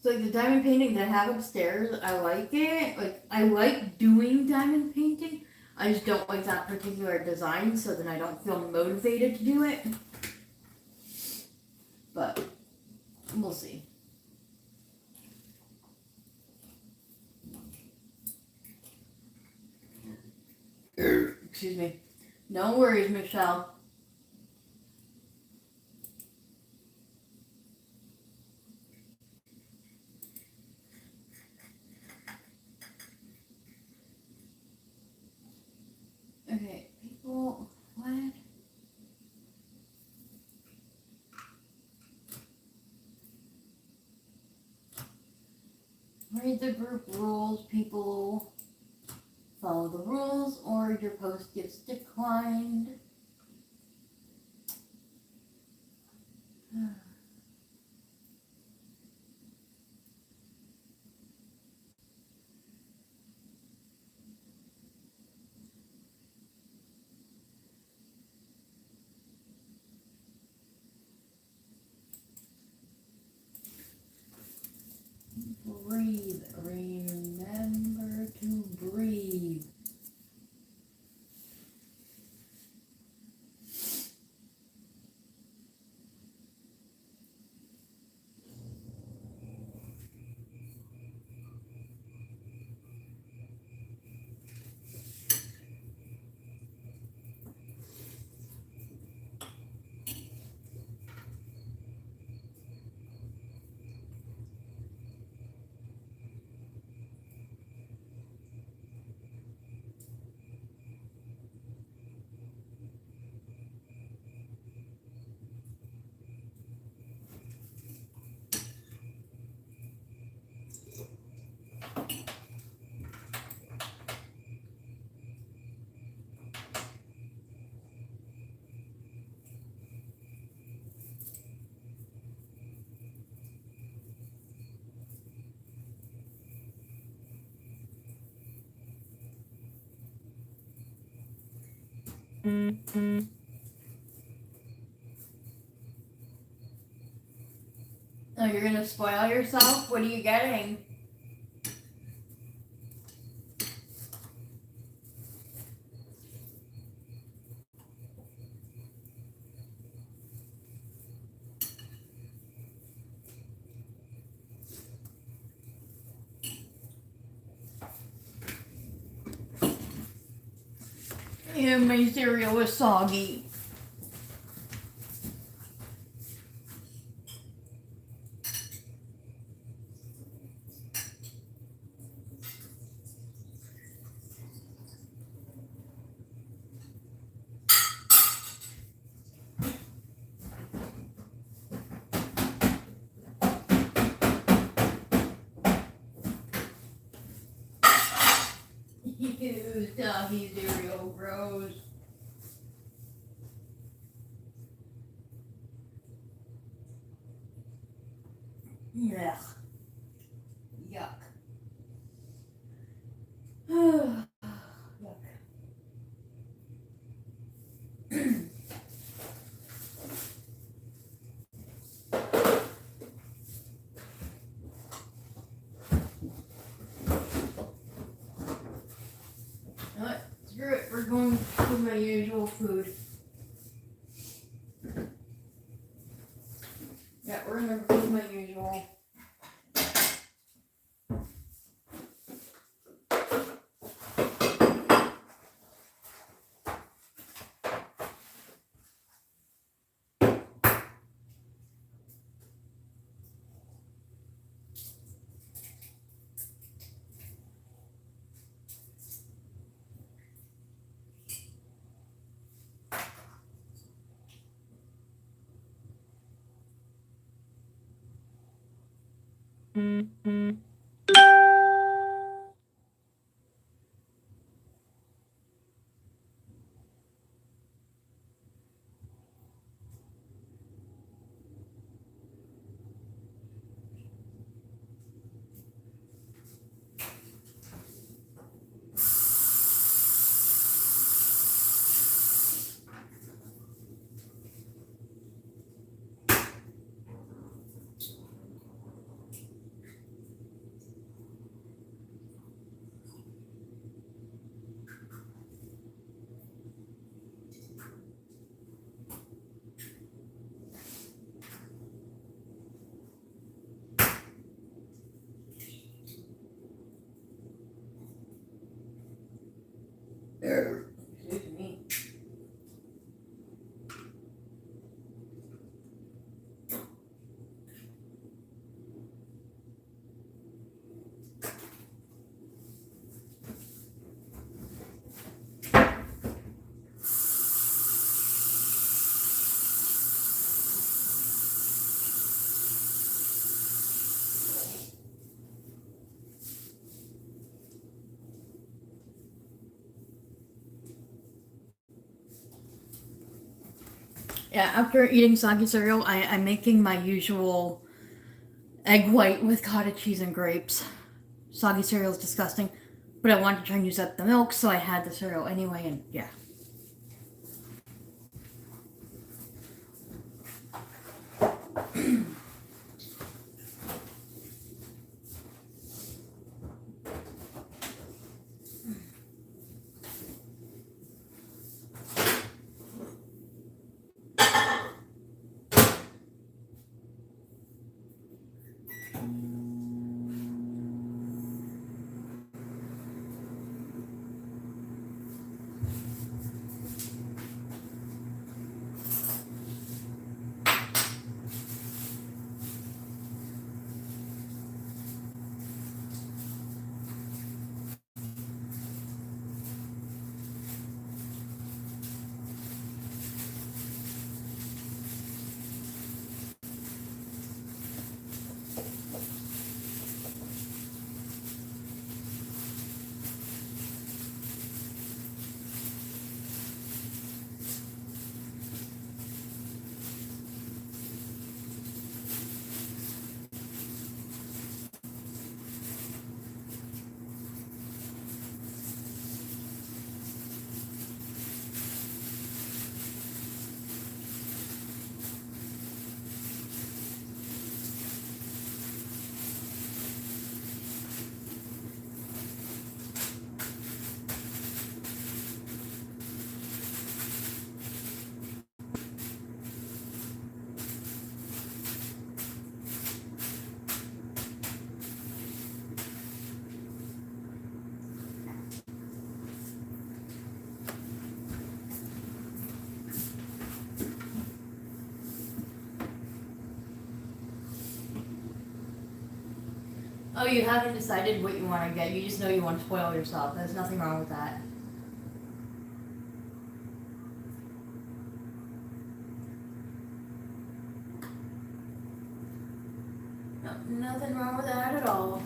So like the diamond painting that I have upstairs, I like it. Like I like doing diamond painting. I just don't like that particular design, so then I don't feel motivated to do it. But we'll see. Excuse me. No worries, Michelle. Okay, people, what? Read the group rules, people. Follow the rules, or your post gets declined. Breathe. Remember to breathe. Oh, you're gonna spoil yourself? What are you getting? Yeah, my cereal was soggy. Ew, doggy cereal, gross. Yuck. Yuck. Yuck. What? Screw it, we're going to my usual food. Yeah, we're gonna go to my usual. Excuse me. Yeah, after eating soggy cereal, I'm making my usual egg white with cottage cheese and grapes. Soggy cereal is disgusting, but I wanted to try and use up the milk, so I had the cereal anyway, and yeah. Oh, you haven't decided what you want to get. You just know you want to spoil yourself. There's nothing wrong with that. No, nothing wrong with that at all.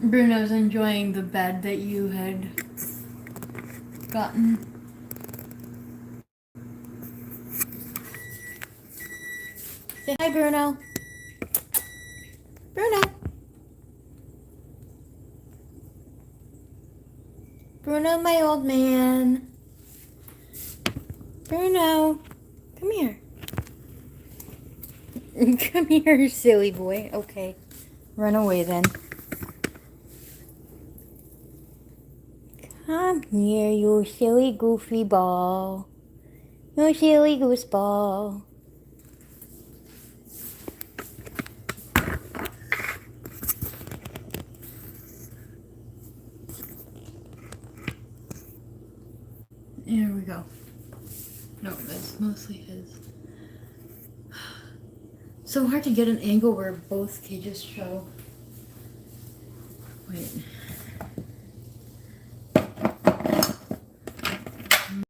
Bruno's enjoying the bed that you had gotten. Say hi, Bruno. Bruno. Bruno, my old man. Bruno, come here. Come here, silly boy. Okay, run away then. Come here, you silly goofy ball. You silly goose ball. Here we go. No, that's mostly his. So hard to get an angle where both cages show. Wait.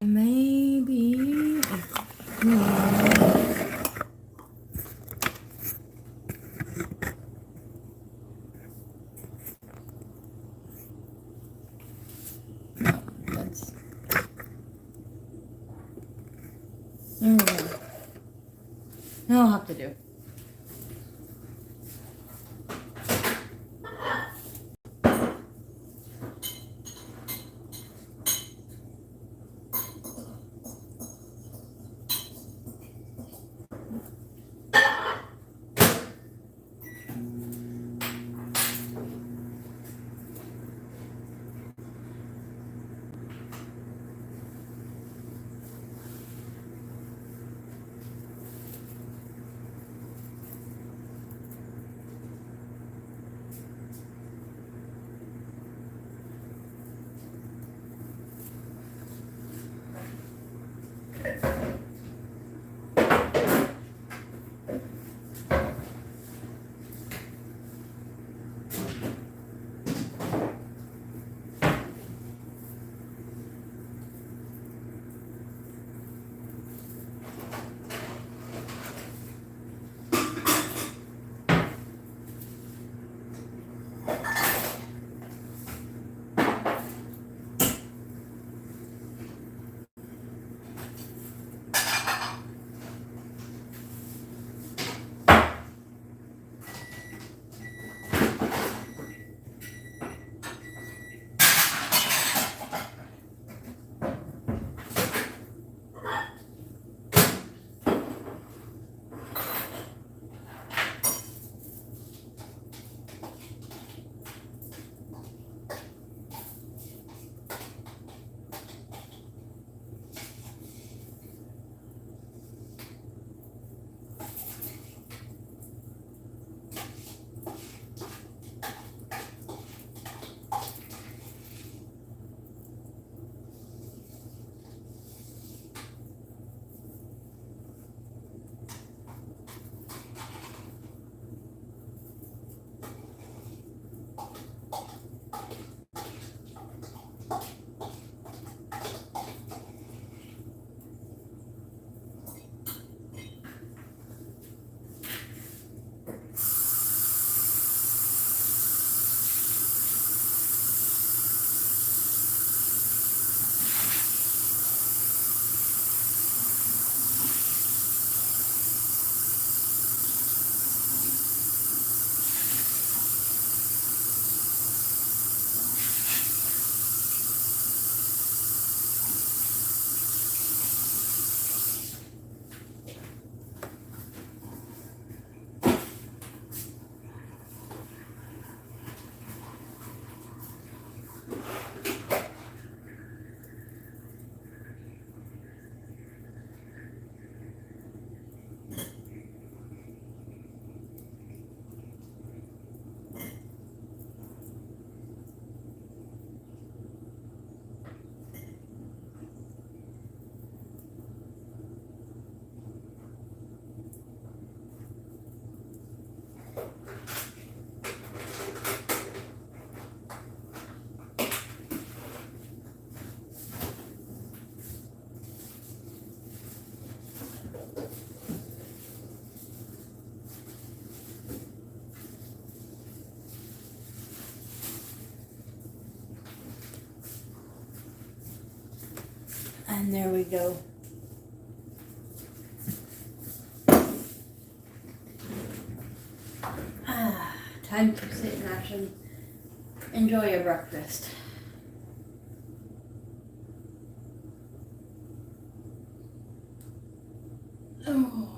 Maybe. I'll have to do. And there we go. Time to sit and actually enjoy your breakfast. Oh.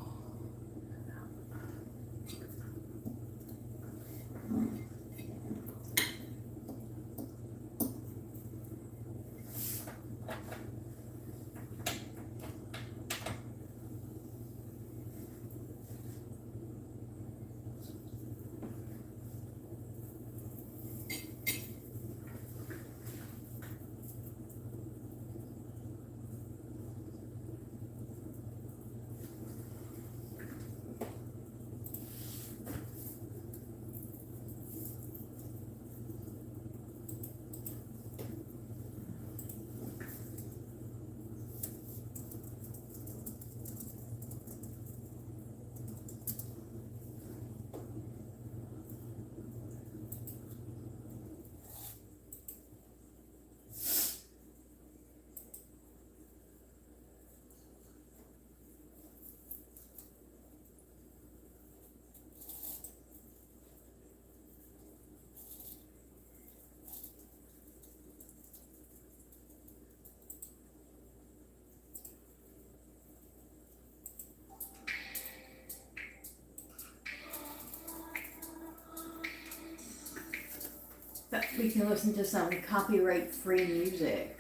we can listen to some copyright-free music.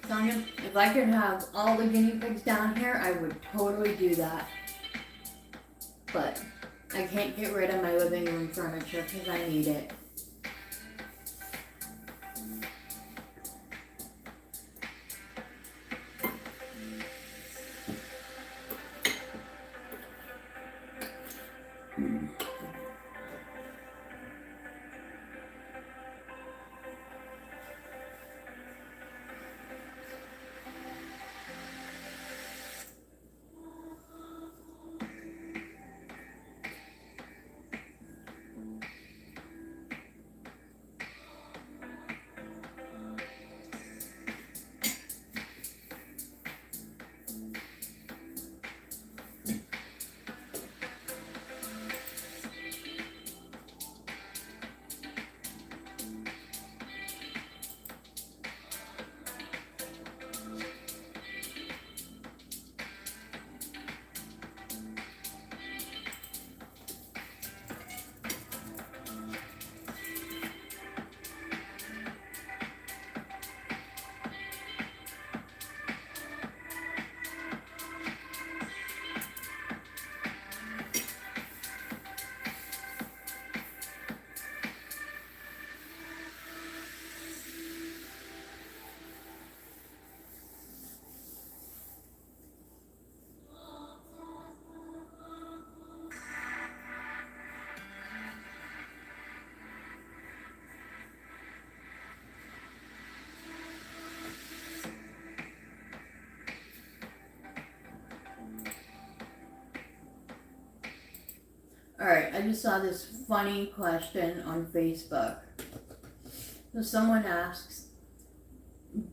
Sonia, if I could have all the guinea pigs down here, I would totally do that. But I can't get rid of my living room furniture because I need it. Alright, I just saw this funny question on Facebook. So someone asks,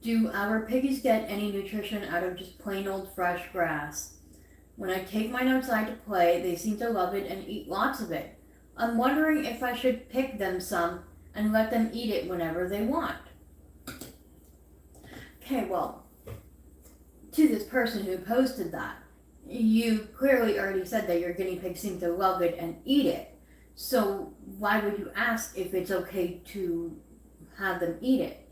do our piggies get any nutrition out of just plain old fresh grass? When I take mine outside to play, they seem to love it and eat lots of it. I'm wondering if I should pick them some and let them eat it whenever they want. Okay, well, to this person who posted that, you clearly already said that your guinea pigs seem to love it and eat it. So why would you ask if it's okay to have them eat it?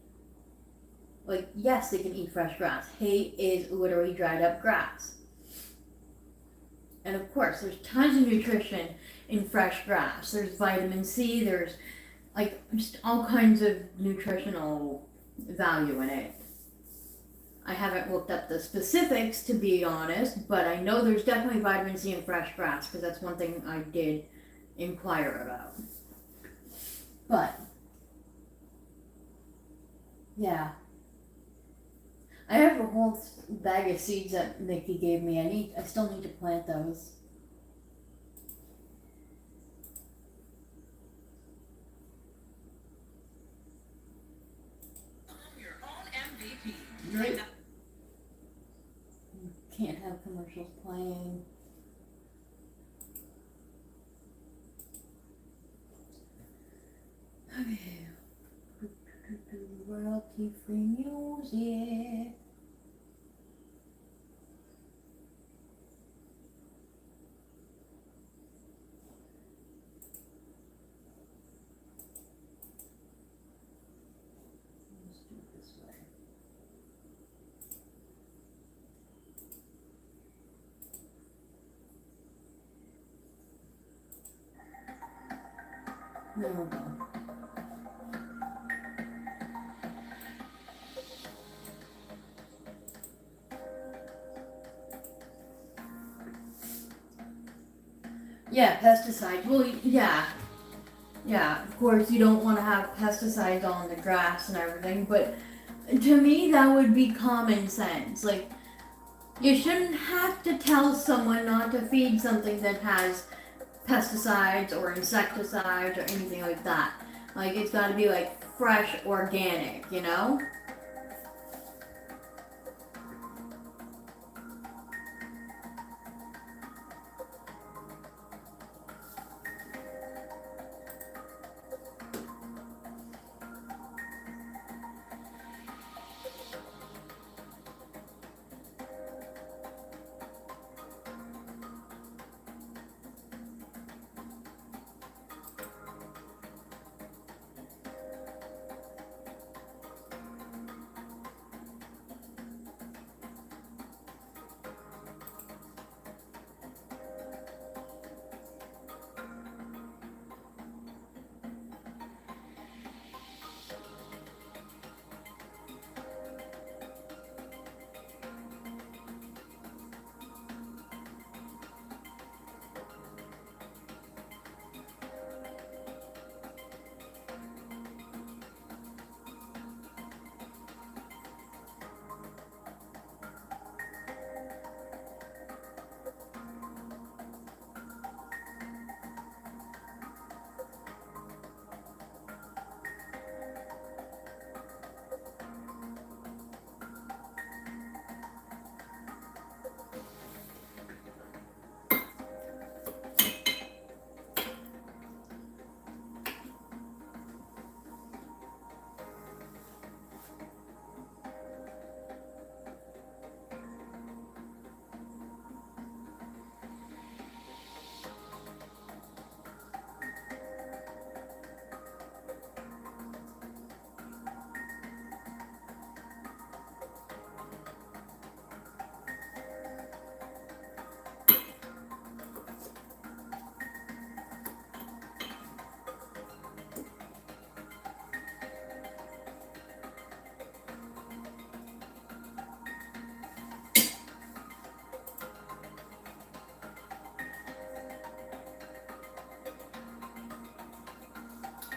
Like, yes, they can eat fresh grass. Hay is literally dried up grass. And of course, there's tons of nutrition in fresh grass. There's vitamin C, there's like just all kinds of nutritional value in it. I haven't looked up the specifics, to be honest, but I know there's definitely vitamin C in fresh grass because that's one thing I did inquire about. But yeah, I have a whole bag of seeds that Nikki gave me. I still need to plant those. Your own MVP. Right. Can't have commercials playing. Okay. Royalty free music. Let's do it this way. There we go. Yeah, pesticides. Well, yeah. Yeah, of course you don't want to have pesticides on the grass and everything, but to me that would be common sense. Like, You shouldn't have to tell someone not to feed something that has pesticides or insecticides or anything like that. Like, it's gotta be like fresh, organic, you know?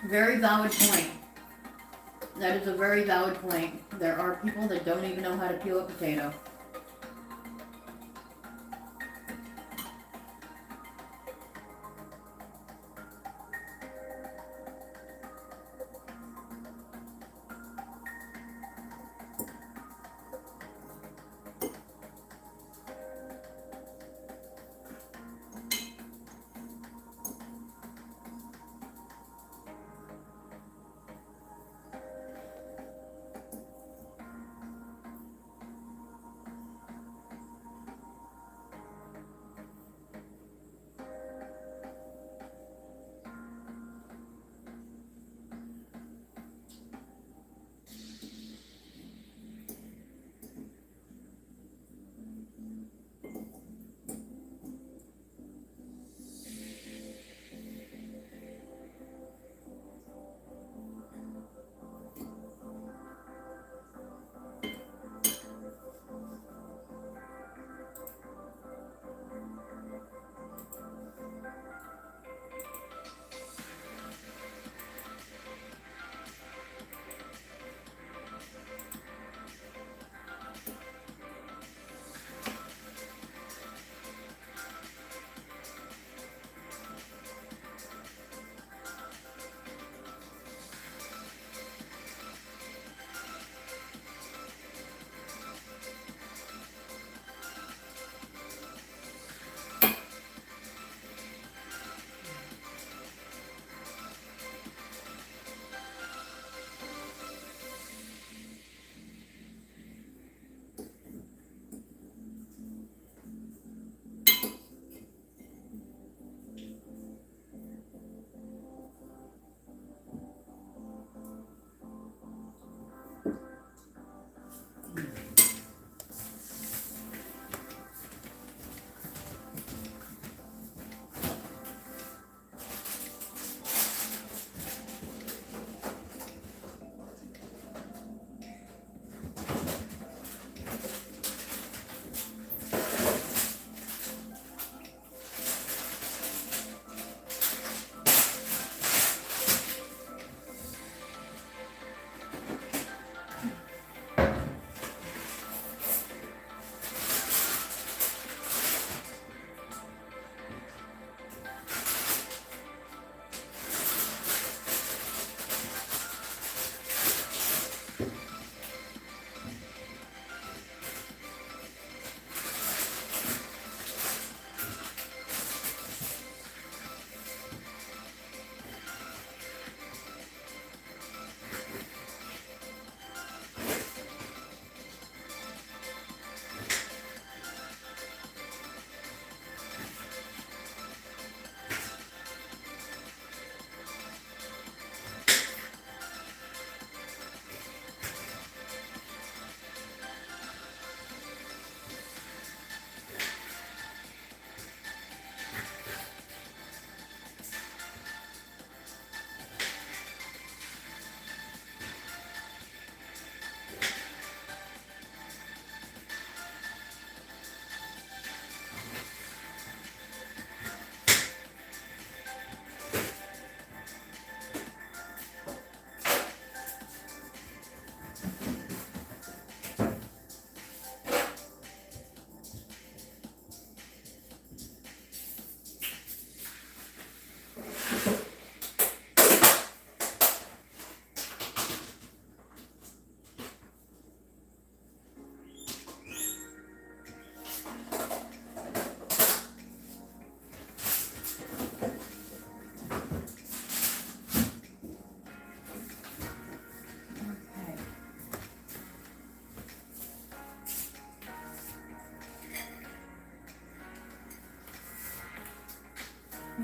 Very valid point. That is a very valid point. There are people that don't even know how to peel a potato.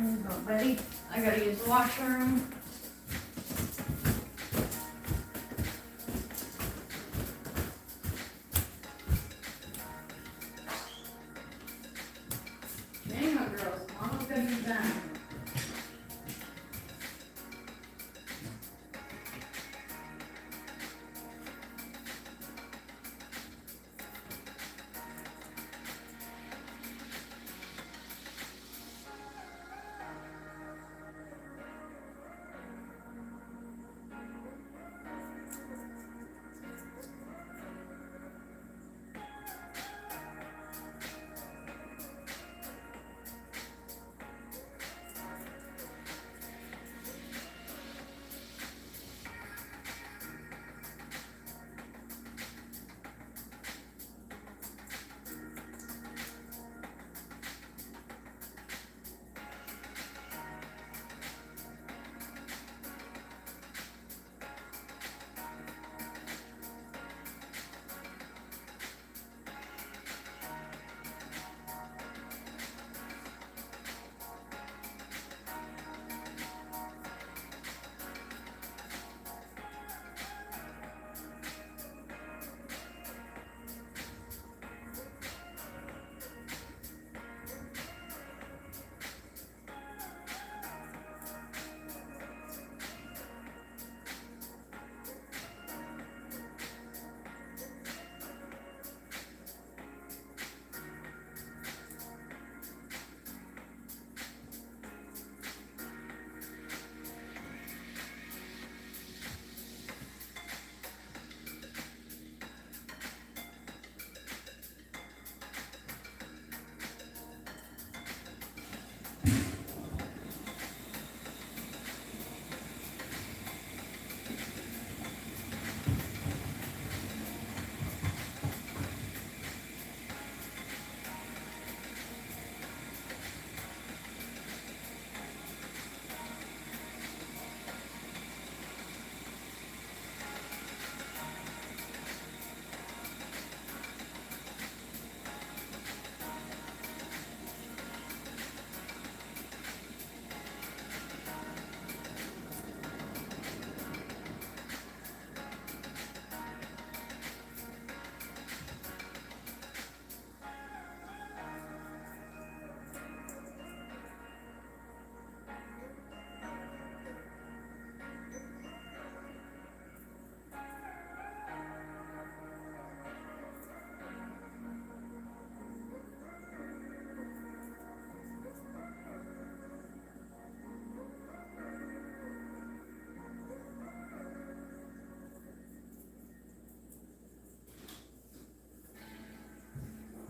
Not Betty. I gotta use the washroom. Hang on, girls. Mama's gonna be back.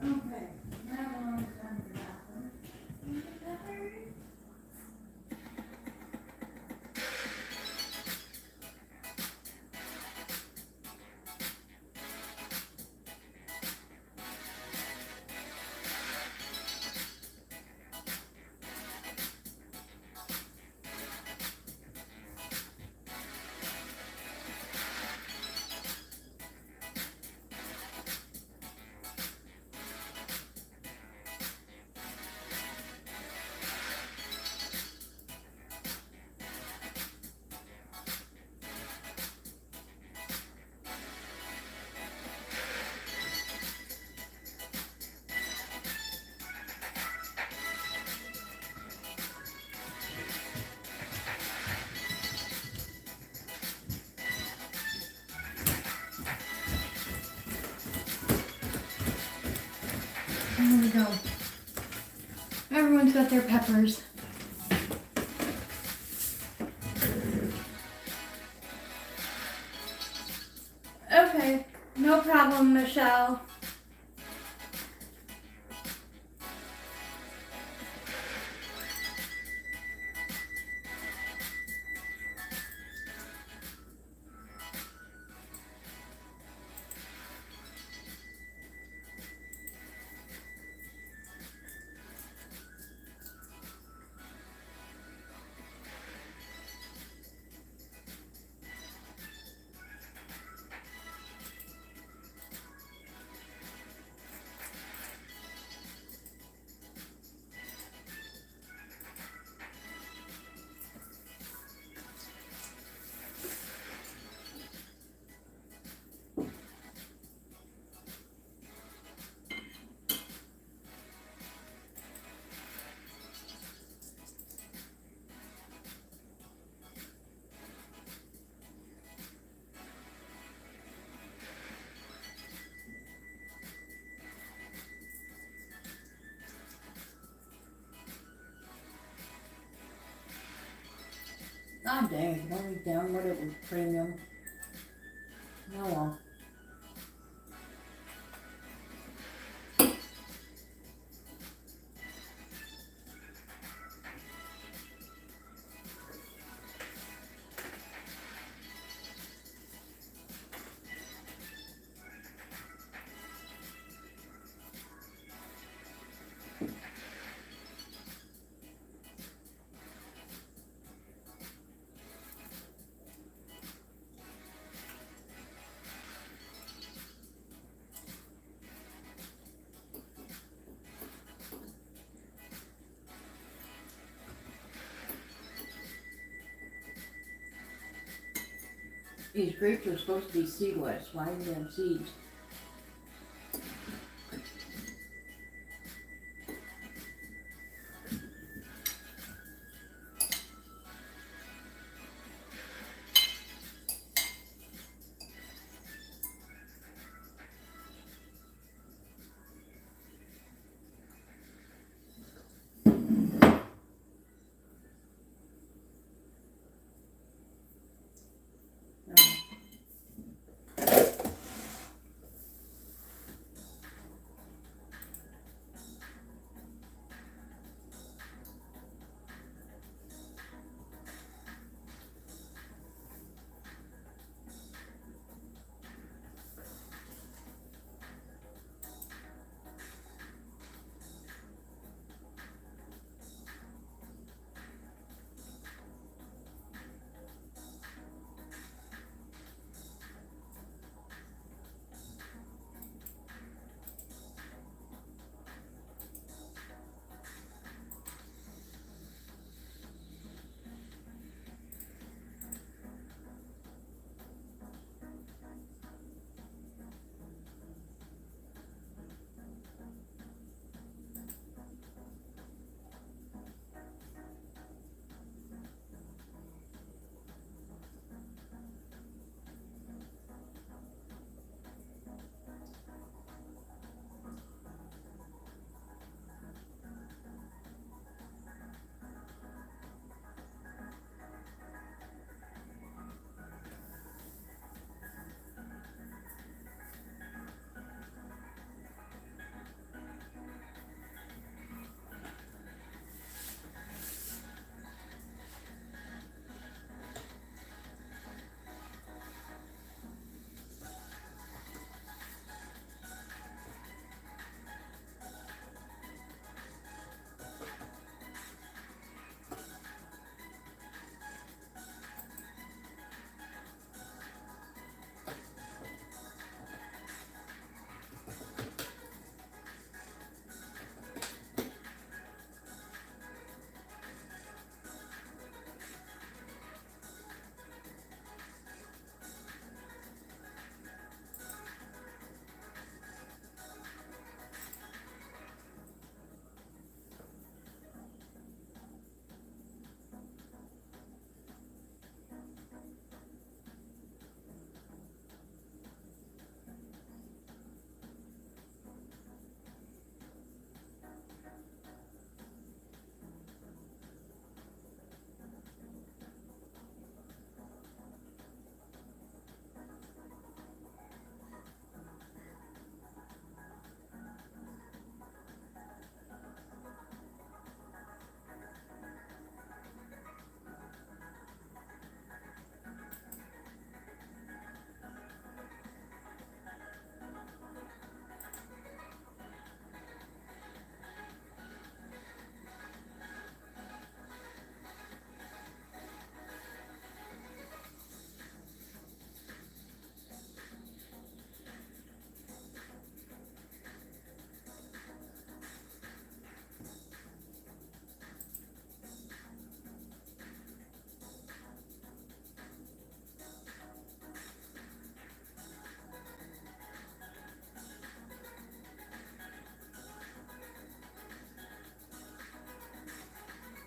Okay, now we're on the bathroom. There we go. Everyone's got their peppers. Okay, no problem, Michelle. God dang it, only download it with premium. No well. These grapes are supposed to be seedless. Why do they have seeds?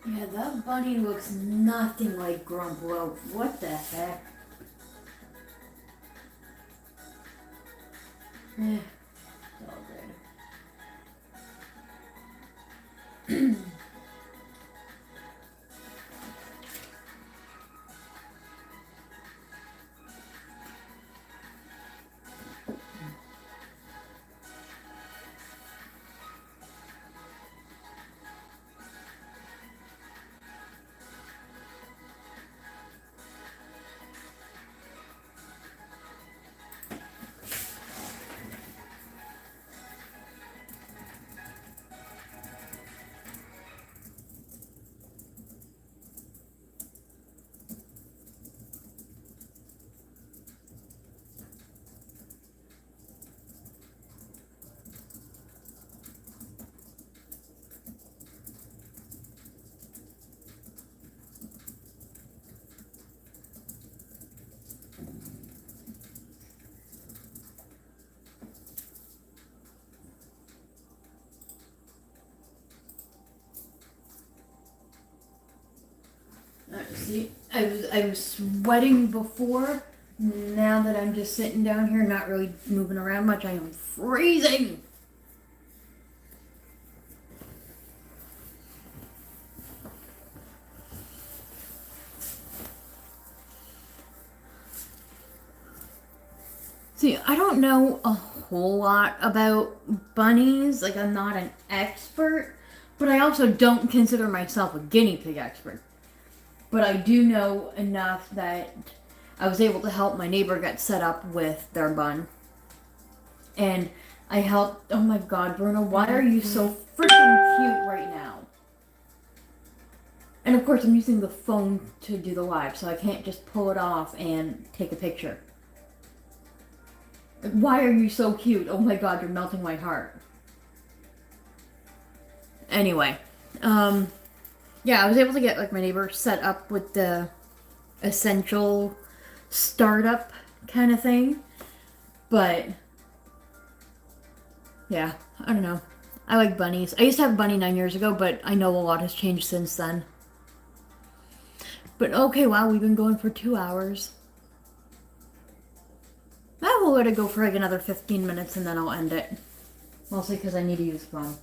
Yeah, that bunny looks nothing like Grumplo. What the heck? Eh, it's all good. See, I was sweating before. Now that I'm just sitting down here, not really moving around much, I am freezing. See, I don't know a whole lot about bunnies. Like, I'm not an expert, but I also don't consider myself a guinea pig expert. But I do know enough that I was able to help my neighbor get set up with their bun. And I helped. Oh my god, Bruno, why are you so freaking cute right now? And of course, I'm using the phone to do the live, so I can't just pull it off and take a picture. Why are you so cute? Oh my god, you're melting my heart. Anyway, yeah, I was able to get like my neighbor set up with the essential startup kind of thing. But yeah, I don't know. I like bunnies. I used to have a bunny 9 years ago, but I know a lot has changed since then. But okay, wow, we've been going for 2 hours. I will let it go for like another 15 minutes and then I'll end it. Mostly because I need to use the phone.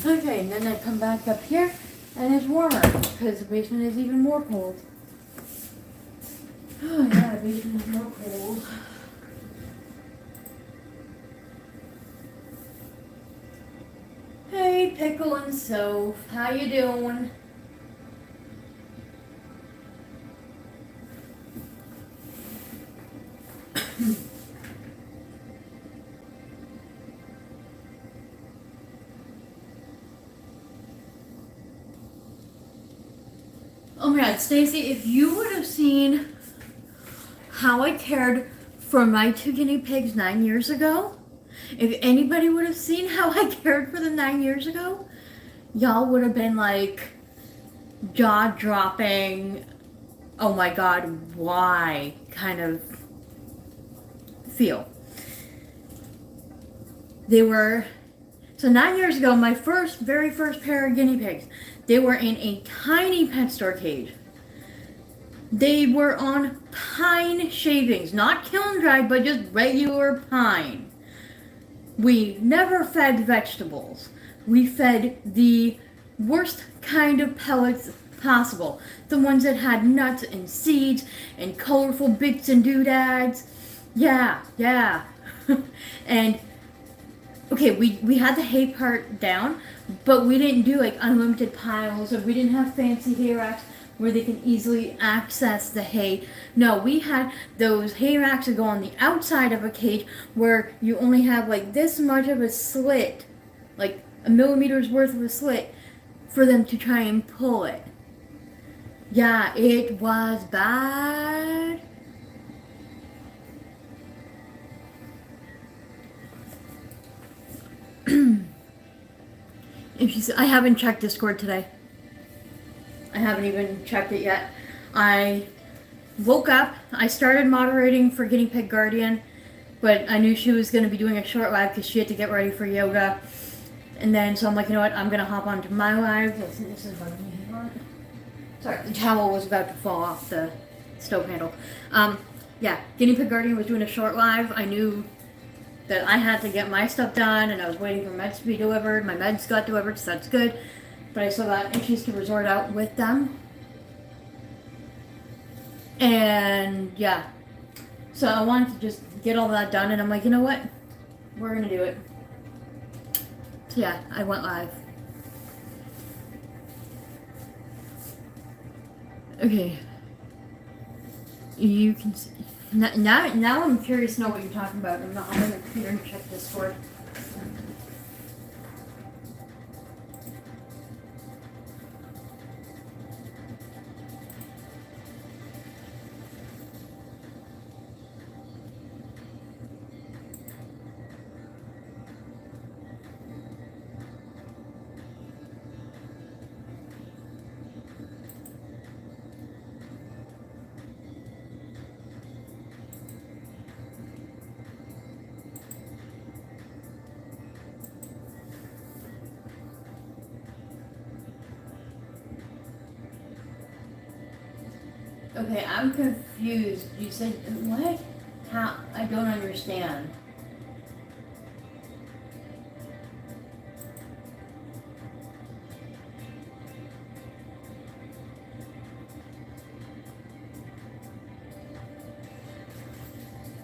Okay, and then I come back up here And it's warmer because the basement is even more cold. Oh yeah, the basement is more cold. Hey, Pickle and Soph, how you doing? Oh my god, Stacy, if you would have seen how I cared for my 2 guinea pigs 9 years ago, if anybody would have seen how I cared for them 9 years ago, y'all would have been like jaw dropping, oh my god, why kind of feel. They were, so 9 years ago, my very first pair of guinea pigs, they were in a tiny pet store cage. They were on pine shavings, not kiln dried, but just regular pine. We never fed vegetables. We fed the worst kind of pellets possible. The ones that had nuts and seeds and colorful bits and doodads. Yeah. And okay, we had the hay part down, but we didn't do like unlimited piles, or we didn't have fancy hay racks where they can easily access the hay. No, we had those hay racks that go on the outside of a cage where you only have like this much of a slit, like a millimeter's worth of a slit, for them to try and pull it. Yeah, it was bad. I haven't checked Discord today. I haven't even checked it yet. I woke up, I started moderating for Guinea Pig Guardian, but I knew she was going to be doing a short live because she had to get ready for yoga. And then, so I'm like, you know what, I'm going to hop onto my live. This is bugging me. Sorry, the towel was about to fall off the stove handle. Yeah, Guinea Pig Guardian was doing a short live. I knew that I had to get my stuff done, and I was waiting for meds to be delivered. My meds got delivered, so that's good. But I still got issues to resort out with them. And yeah, so I wanted to just get all that done, and I'm like, you know what? We're gonna do it. So yeah, I went live. Okay. You can see. Now I'm curious to know what you're talking about. I'm on the computer and check Discord. Okay, I'm confused. You said what? How? I don't understand.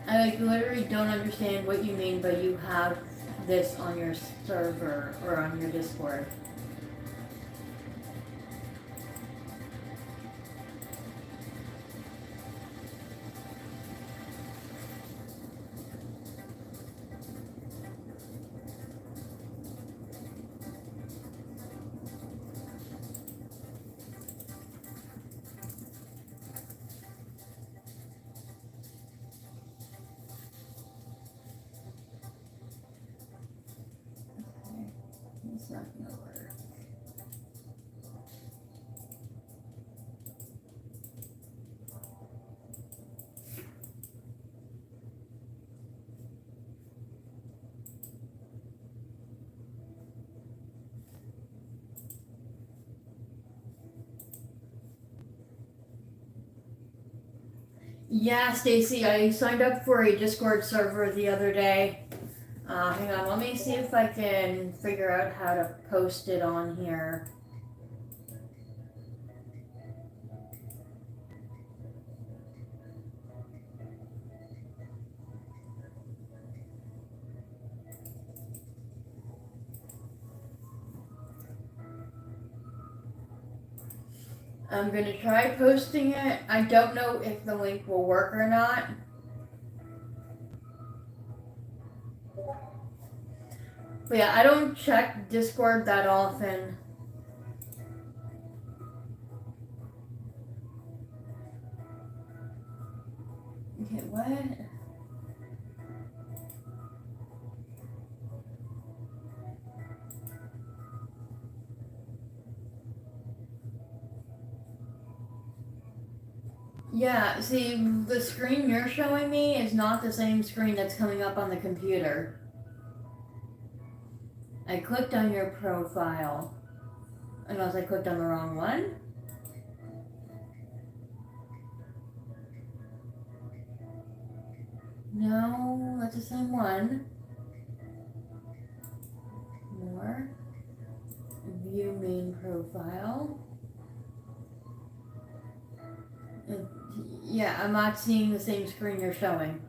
I like literally don't understand what you mean by you have this on your server or on your Discord. It's not gonna work. Yeah, Stacy, I signed up for a Discord server the other day. Hang on, let me see if I can figure out how to post it on here. I'm gonna try posting it. I don't know if the link will work or not. But yeah, I don't check Discord that often. Okay, what? Yeah, see, the screen you're showing me is not the same screen that's coming up on the computer. I clicked on your profile. Unless I clicked on the wrong one. No, that's the same one. More. View main profile. Yeah, I'm not seeing the same screen you're showing.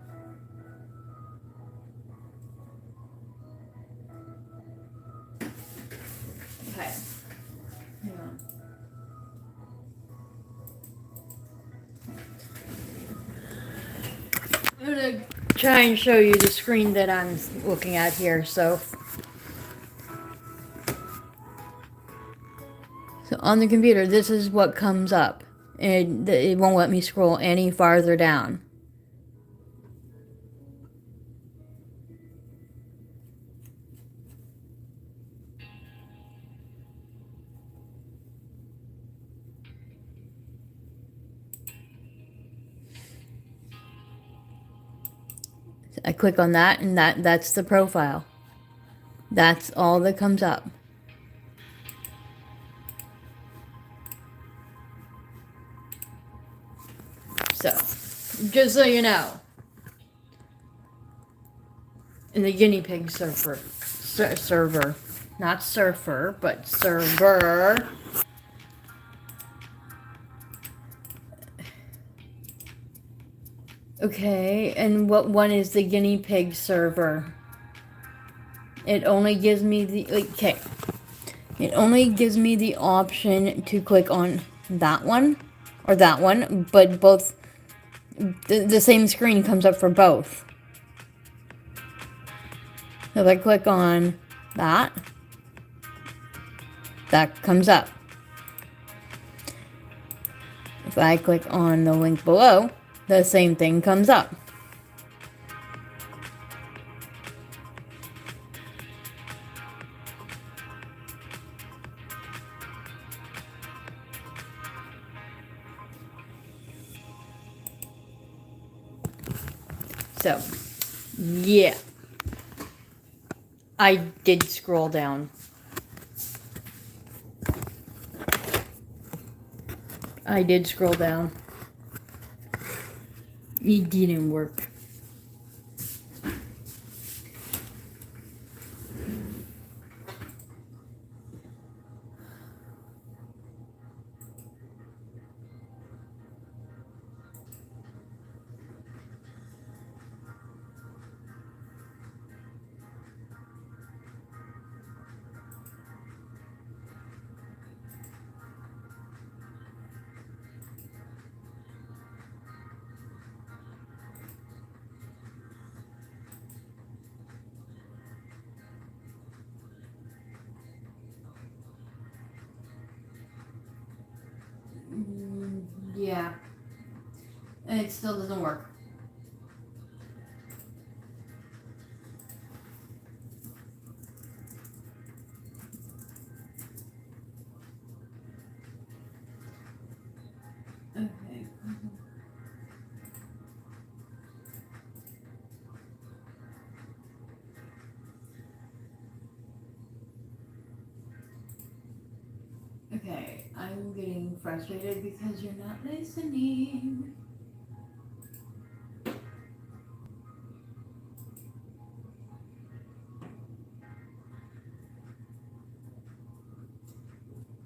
Okay. Hang on. I'm gonna try and show you the screen that I'm looking at here. So on the computer, this is what comes up. And it won't let me scroll any farther down. I click on that, and that's the profile. That's all that comes up. So, just so you know. In the guinea pig server. Not surfer, but server. Okay, and what one is the guinea pig server? It only gives me the, okay. It only gives me the option to click on that one, or that one, but both, the same screen comes up for both. If I click on that comes up. If I click on the link below, the same thing comes up. So, yeah. I did scroll down. I did scroll down. It didn't work. Yeah. And it still doesn't work. Okay. Okay, I'm getting frustrated because you're not listening.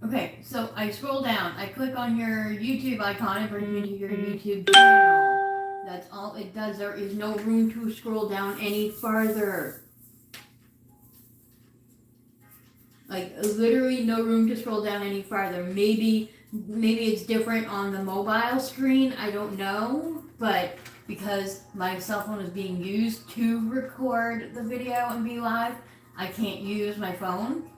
Okay, so I scroll down. I click on your YouTube icon. It brings me to your YouTube channel. That's all it does. There is no room to scroll down any farther. Like, literally no room to scroll down any farther. Maybe Maybe it's different on the mobile screen, I don't know, but because my cell phone is being used to record the video and be live, I can't use my phone.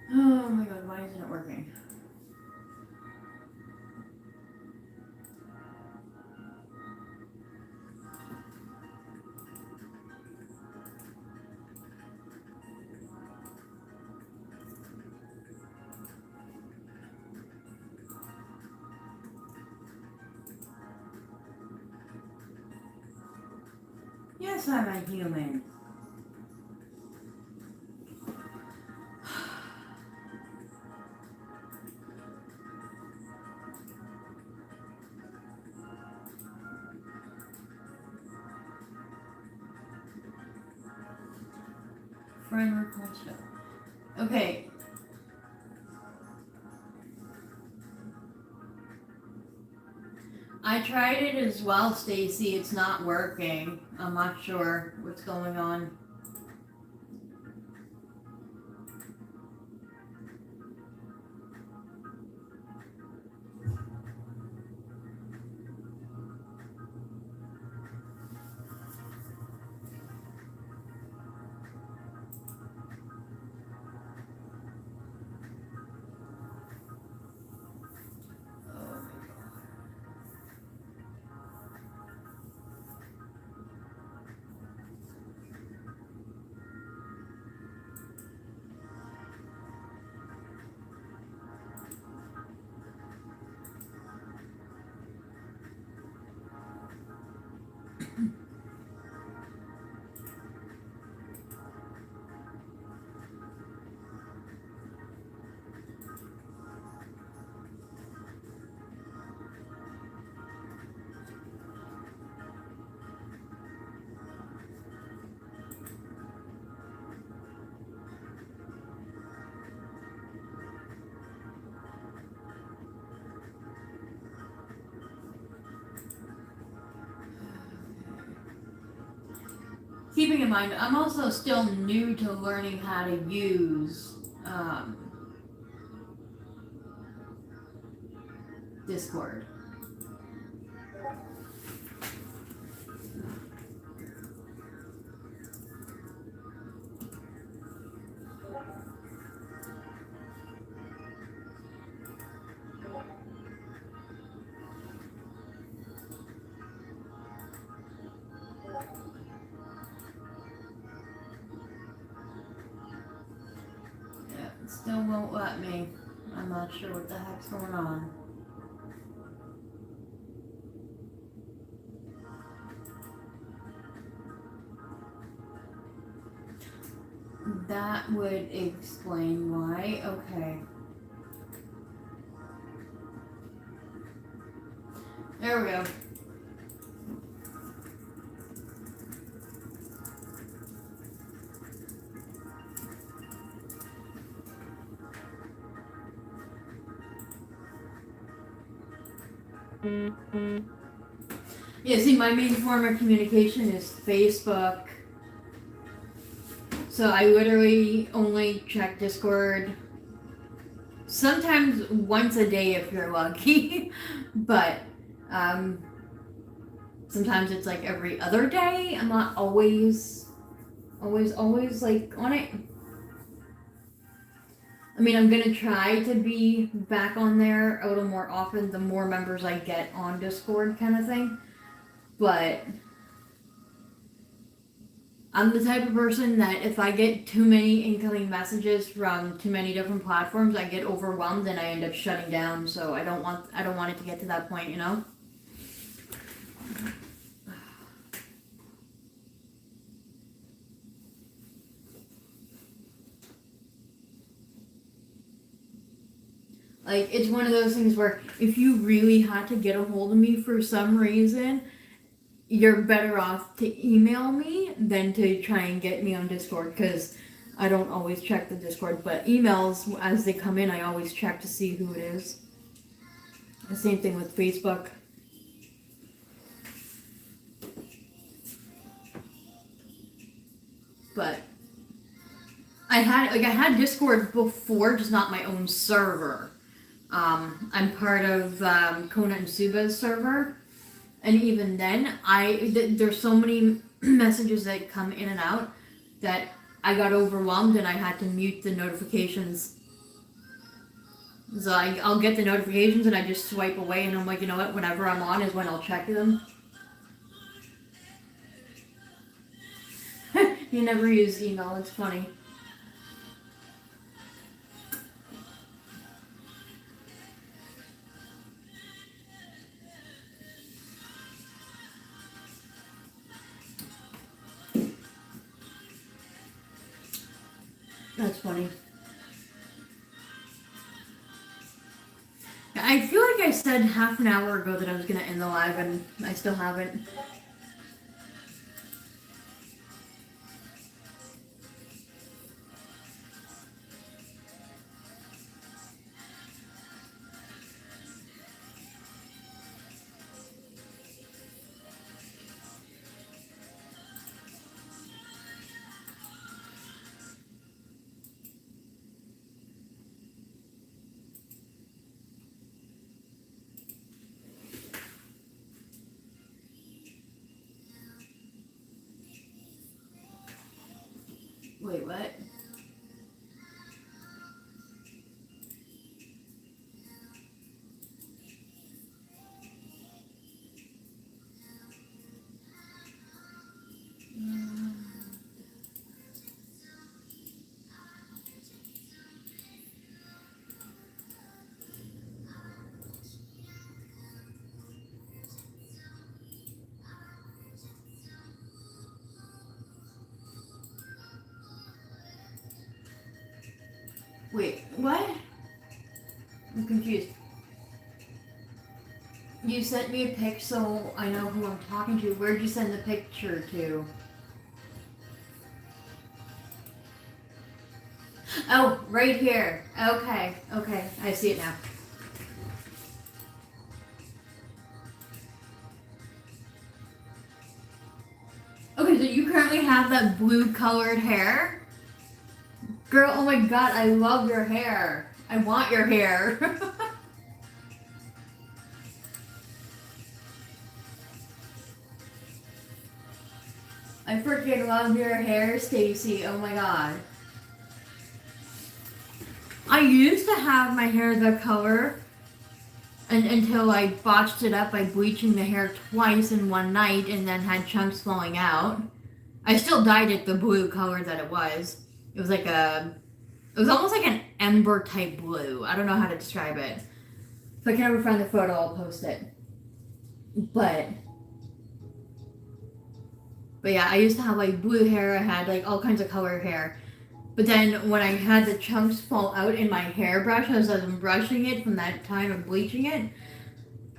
Oh my god, why isn't it working? Yes, I'm a human. Friend request show. Okay. I tried it as well, Stacy. It's not working. I'm not sure what's going on. Keeping in mind, I'm also still new to learning how to use Discord. Yeah, it still won't let me. I'm not sure what the heck's going on. That would explain why. Okay. There we go. Yeah, see, my main form of communication is Facebook. So I literally only check Discord sometimes once a day if you're lucky. But sometimes it's like every other day. I'm not always like on it. I mean, I'm gonna try to be back on there a little more often the more members I get on Discord, kind of thing. But I'm the type of person that if I get too many incoming messages from too many different platforms, I get overwhelmed and I end up shutting down. So I don't want it to get to that point, you know? Like, it's one of those things where if you really had to get a hold of me for some reason, you're better off to email me than to try and get me on Discord, because I don't always check the Discord, but emails, as they come in, I always check to see who it is. The same thing with Facebook. But I had Discord before, just not my own server. I'm part of Kona and Suba's server, and even then, there's so many messages that come in and out that I got overwhelmed and I had to mute the notifications. So I'll get the notifications and I just swipe away, and I'm like, you know what? Whenever I'm on is when I'll check them. You never use email. It's funny. That's funny. I feel like I said half an hour ago that I was going to end the live, and I still haven't. Wait, what? Wait, what? I'm confused. You sent me a pic so I know who I'm talking to. Where'd you send the picture to? Oh, right here. Okay, I see it now. Okay, so you currently have that blue colored hair? Girl, oh my god, I love your hair. I want your hair. I freaking love your hair, Stacy. Oh my god. I used to have my hair the color until I botched it up by bleaching the hair twice in one night and then had chunks falling out. I still dyed it the blue color that it was. It was almost like an ember type blue. I don't know how to describe it. If I can ever find the photo, I'll post it. But yeah, I used to have like blue hair. I had like all kinds of color hair. But then when I had the chunks fall out in my hairbrush as I was brushing it from that time of bleaching it,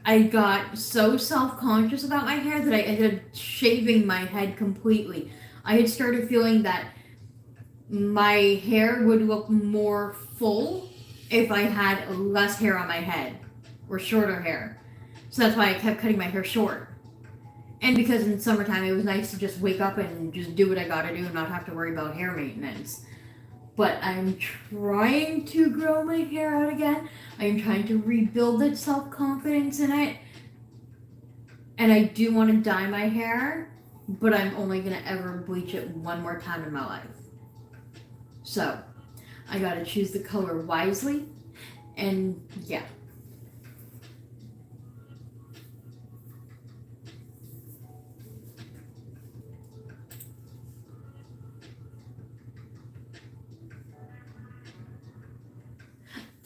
I got so self-conscious about my hair that I ended up shaving my head completely. I had started feeling that my hair would look more full if I had less hair on my head or shorter hair. So that's why I kept cutting my hair short. And because in summertime it was nice to just wake up and just do what I gotta do and not have to worry about hair maintenance. But I'm trying to grow my hair out again. I'm trying to rebuild that self-confidence in it. And I do want to dye my hair, but I'm only going to ever bleach it one more time in my life. So, I got to choose the color wisely. And yeah.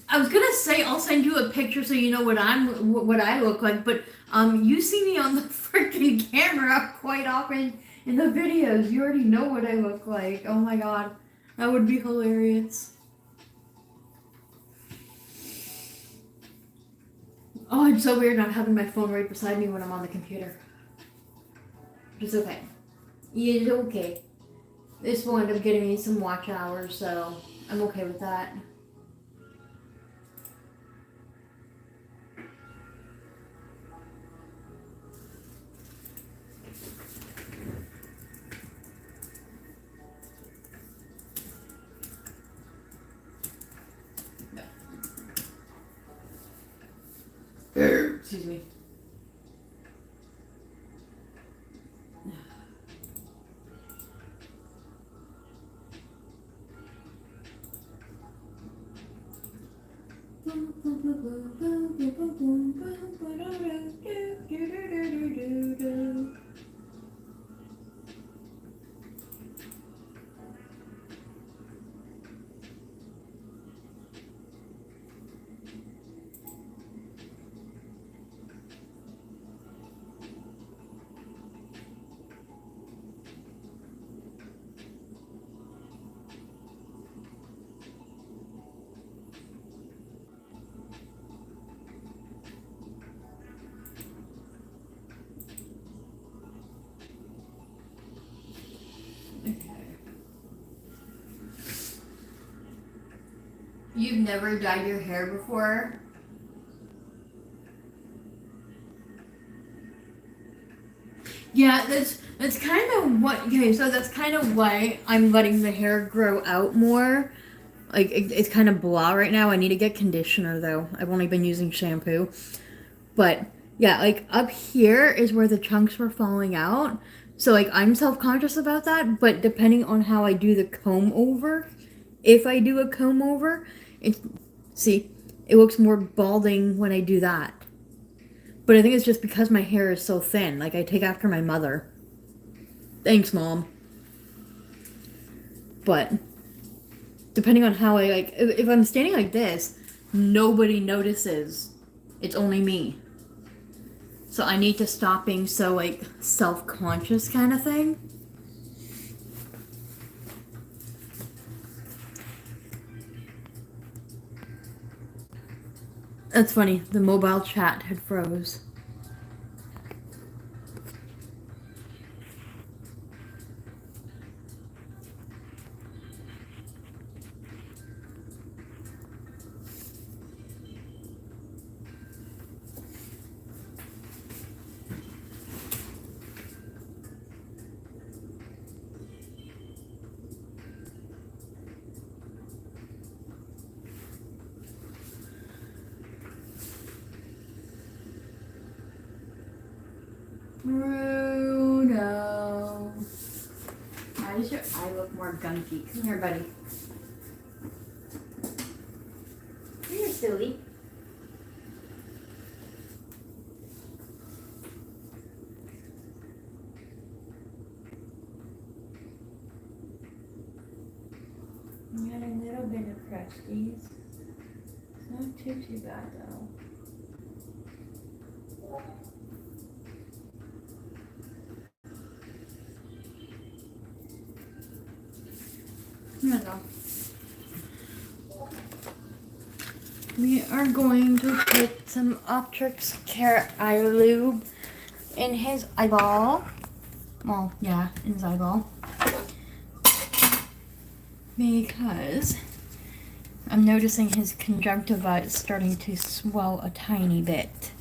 I was gonna say I'll send you a picture so you know what I look like, but you see me on the freaking camera quite often in the videos. You already know what I look like. Oh my god, that would be hilarious. Oh, it's so weird not having my phone right beside me when I'm on the computer. It's okay. It's okay. This will end up getting me some watch hours, so I'm okay with that. Excuse me. You've never dyed your hair before? Yeah, that's kind of what. Okay, so that's kind of why I'm letting the hair grow out more. Like it's kind of blah right now. I need to get conditioner though. I've only been using shampoo, but yeah, like up here is where the chunks were falling out. So like I'm self conscious about that. But depending on how I do the comb over, if I do a comb over, it's see, it looks more balding when I do that. But I think it's just because my hair is so thin. Like, I take after my mother. Thanks, Mom. But, depending on how I, like, if I'm standing like this, nobody notices. It's only me. So I need to stop being so, like, self-conscious kind of thing. That's funny. The mobile chat had froze. Bruno. Why does your eye look more gunky? Come here, buddy. You're silly. You got a little bit of crusties. It's not too bad though. No. We are going to put some Optrix carrot eye lube in his eyeball. Well, yeah, in his eyeball. Because I'm noticing his conjunctiva is starting to swell a tiny bit.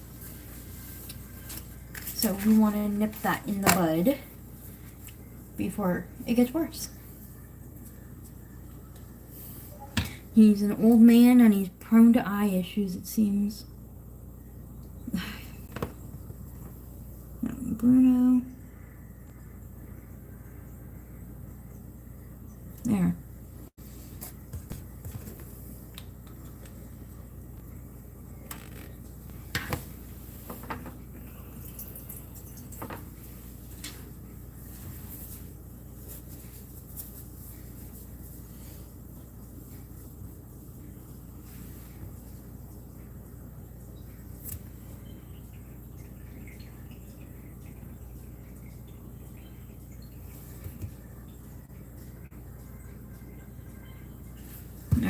So we want to nip that in the bud before it gets worse. He's an old man and he's prone to eye issues, it seems.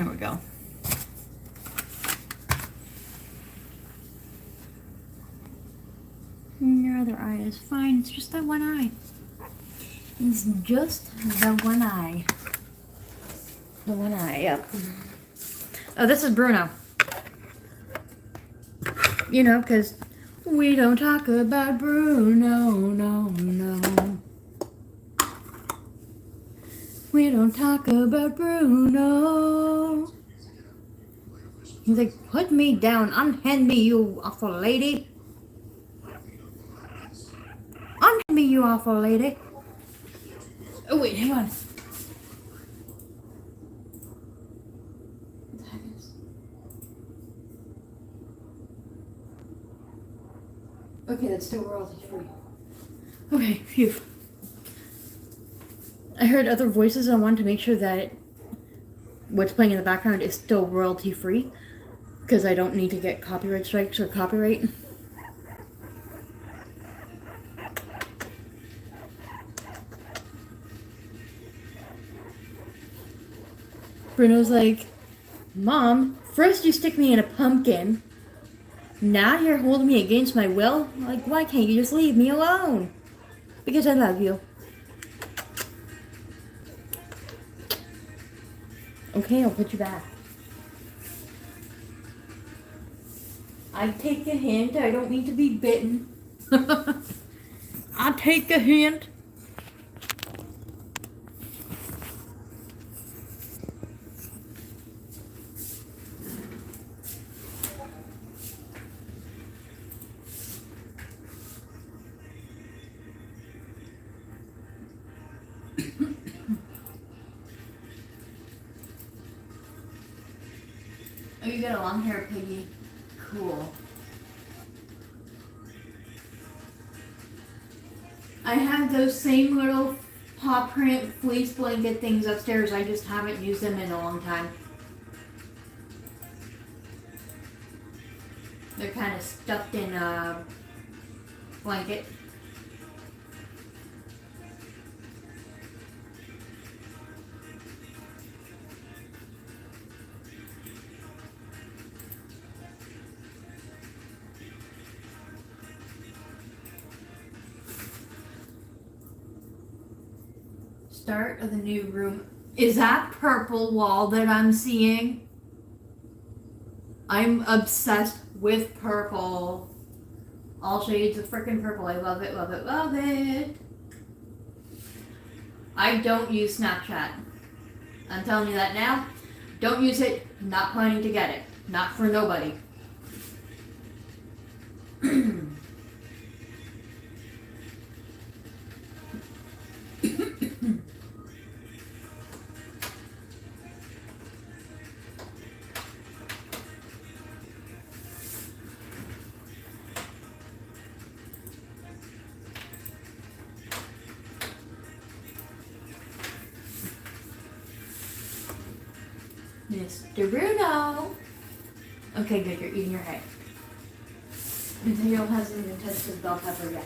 There we go. And your other eye is fine. It's just that one eye. It's just the one eye. The one eye, yep. Oh, this is Bruno. You know, because we don't talk about Bruno, no. We don't talk about Bruno. He's like, put me down, unhand me, you awful lady. Unhand me, you awful lady. Oh, wait, hang on. What the heck is... Okay, that's still royalty free. Okay, phew. I heard other voices and I wanted to make sure that what's playing in the background is still royalty free because I don't need to get copyright strikes or copyright. Bruno's like, Mom, first you stick me in a pumpkin. Now you're holding me against my will? Like, why can't you just leave me alone? Because I love you. Okay, I'll put you back. I take a hint. I don't need to be bitten. I take a hint. Oh, you got a long hair, Piggy. Cool. I have those same little paw print fleece blanket things upstairs. I just haven't used them in a long time. They're kind of stuffed in a blanket. Start of the new room. Is that purple wall that I'm seeing? I'm obsessed with purple. All shades of frickin' purple. I love it, love it, love it. I don't use Snapchat. I'm telling you that now. Don't use it. Not planning to get it. Not for nobody. Mr. Bruno! Okay, good, you're eating your hay. Nathaniel hasn't even tested bell pepper yet.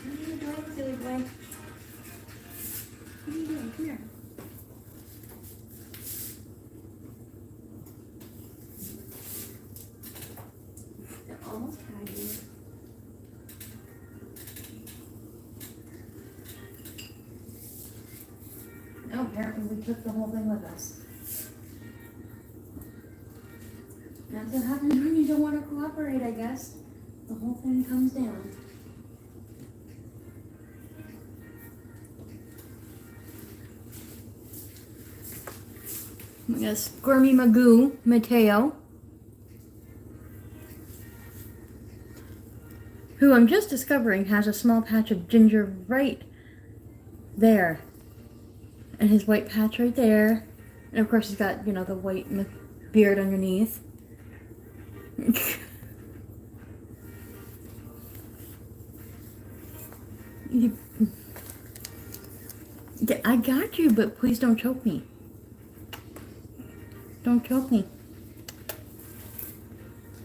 What are you doing, silly boy? What are you doing? Come here. They're almost had you. No, apparently we took the whole thing with us. That's what happens when you don't want to cooperate, I guess. The whole thing comes down. We got Squirmy Magoo, Mateo, who I'm just discovering has a small patch of ginger right there. And his white patch right there. And of course he's got, you know, the white beard underneath. Yeah, I got you, but please don't choke me. Don't choke me.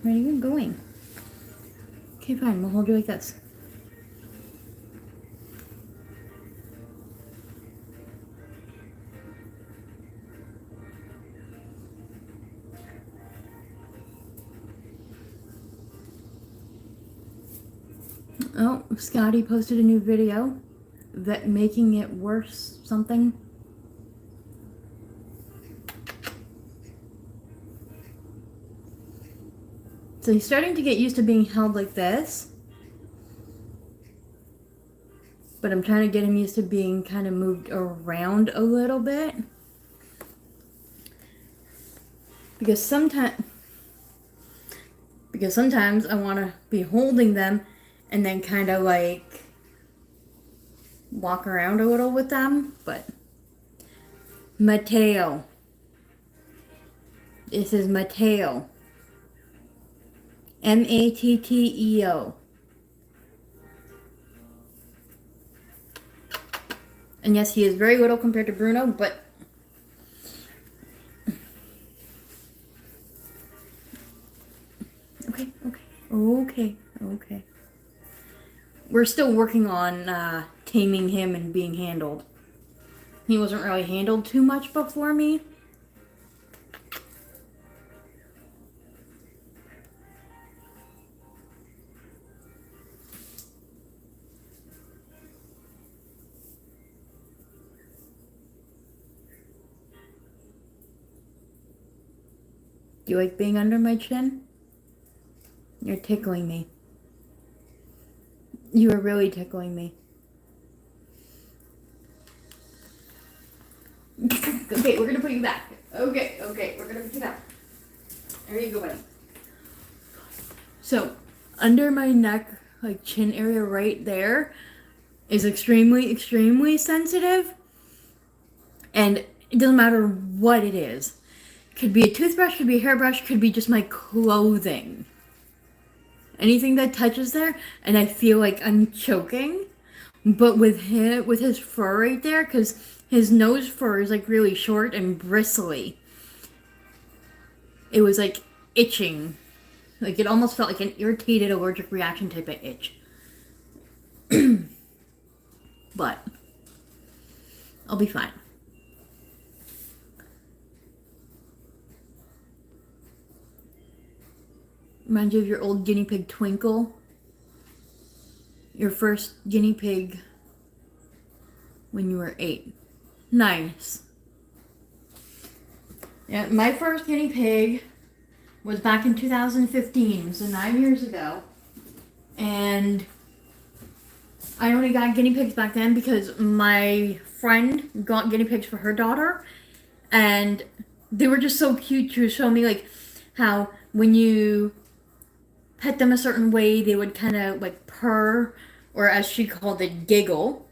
Where are you going? Okay, fine. We'll hold you like this. Oh, Scotty posted a new video that making it worse something. So he's starting to get used to being held like this. But I'm trying to get him used to being kind of moved around a little bit. Because sometimes I want to be holding them and then kind of like walk around a little with them. But Mateo. This is Mateo. Matteo. And yes, he is very little compared to Bruno, but okay. We're still working on taming him and being handled. He wasn't really handled too much before me. Do you like being under my chin? You're tickling me. You are really tickling me. Okay, we're gonna put you back. Okay, we're gonna put you back. There you go, buddy. So, under my neck, like chin area right there, is extremely sensitive. And it doesn't matter what it is. Could be a toothbrush, could be a hairbrush, could be just my clothing. Anything that touches there, and I feel like I'm choking. But with his fur right there, because his nose fur is like really short and bristly, it was like itching. Like it almost felt like an irritated allergic reaction type of itch. But I'll be fine. Reminds you of your old guinea pig Twinkle. Your first guinea pig when you were 8. Nice. Yeah, my first guinea pig was back in 2015, so 9 years ago. And I only got guinea pigs back then because my friend got guinea pigs for her daughter. And they were just so cute to show me like how when you pet them a certain way, they would kind of like purr, or as she called it, giggle.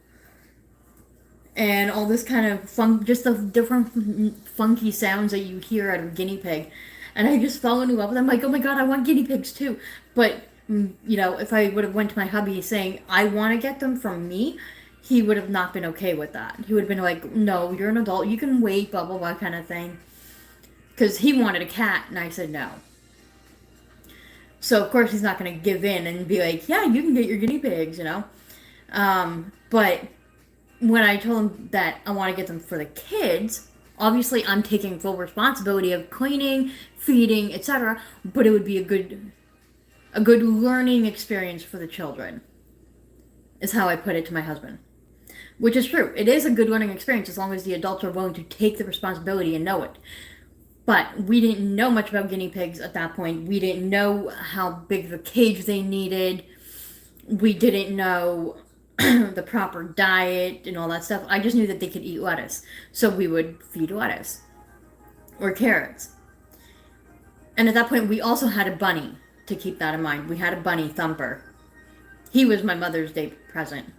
And all this kind of just the different funky sounds that you hear out of a guinea pig. And I just fell in love with them. Like, oh my god, I want guinea pigs too. But, you know, if I would have went to my hubby saying, I want to get them from me, he would have not been okay with that. He would have been like, no, you're an adult, you can wait, blah, blah, blah, kind of thing. Because he wanted a cat, and I said no. So, of course, he's not going to give in and be like, yeah, you can get your guinea pigs, you know? But when I told him that I want to get them for the kids, obviously I'm taking full responsibility of cleaning, feeding, etc. But it would be a good learning experience for the children, is how I put it to my husband. Which is true. It is a good learning experience as long as the adults are willing to take the responsibility and know it. But we didn't know much about guinea pigs at that point. We didn't know how big of a cage they needed. We didn't know the proper diet and all that stuff. I just knew that they could eat lettuce. So we would feed lettuce. Or carrots. And at that point, we also had a bunny, to keep that in mind. We had a bunny, Thumper. He was my Mother's Day present.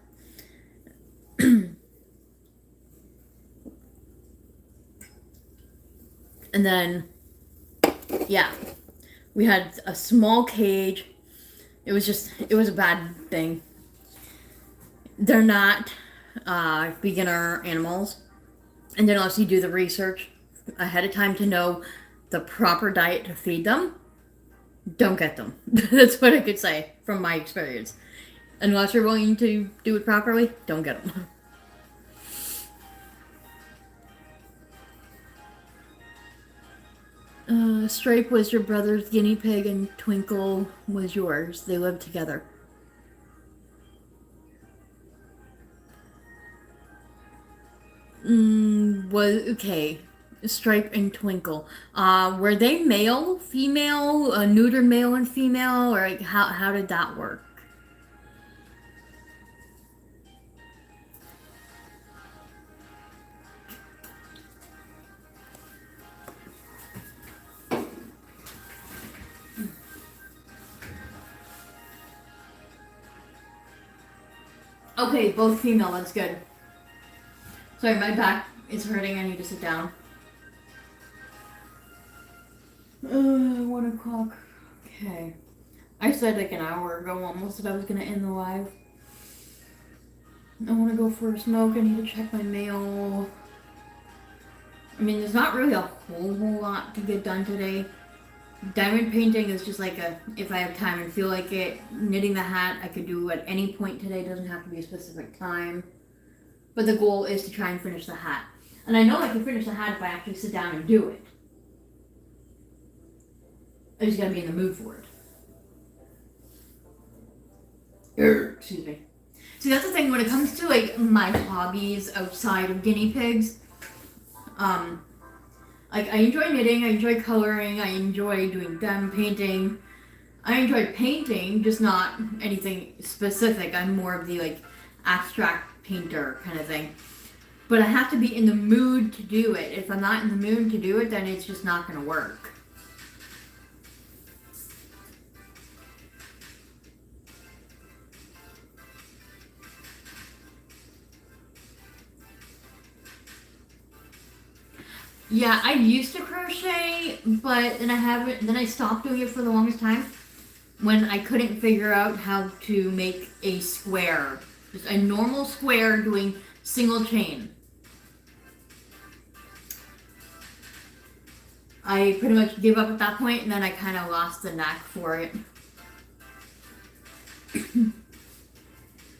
And then, yeah, we had a small cage. It was a bad thing. They're not beginner animals. And then unless you do the research ahead of time to know the proper diet to feed them, don't get them. That's what I could say from my experience. Unless you're willing to do it properly, don't get them. Stripe was your brother's guinea pig and Twinkle was yours. They lived together. was okay. Stripe and Twinkle. Were they male, female, neutered male and female, or like how did that work? Okay, both female. That's good. Sorry, my back is hurting. I need to sit down. 1 o'clock. Okay. I said like an hour ago almost that I was gonna end the live. I want to go for a smoke. I need to check my mail. I mean, there's not really a whole lot to get done today. Diamond painting is just like if I have time and feel like it. Knitting the hat I could do at any point today. Doesn't have to be a specific time. But the goal is to try and finish the hat. And I know I can finish the hat if I actually sit down and do it. I just gotta be in the mood for it. Excuse me. See, that's the thing when it comes to like my hobbies outside of guinea pigs. Like I enjoy knitting, I enjoy coloring, I enjoy doing diamond painting. I enjoy painting, just not anything specific. I'm more of the like abstract painter kind of thing. But I have to be in the mood to do it. If I'm not in the mood to do it, then it's just not gonna work. Yeah, I used to crochet, but then I stopped doing it for the longest time when I couldn't figure out how to make a square. Just a normal square doing single chain. I pretty much gave up at that point, and then I kind of lost the knack for it.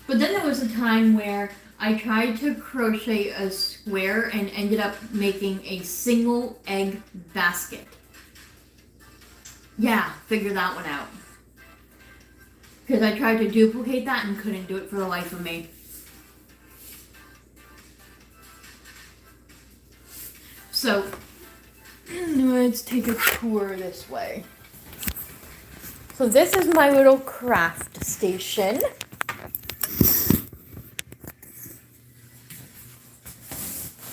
But then there was a time where I tried to crochet a square and ended up making a single egg basket. Yeah, figure that one out. Because I tried to duplicate that and couldn't do it for the life of me. So, let's take a tour this way. So this is my little craft station.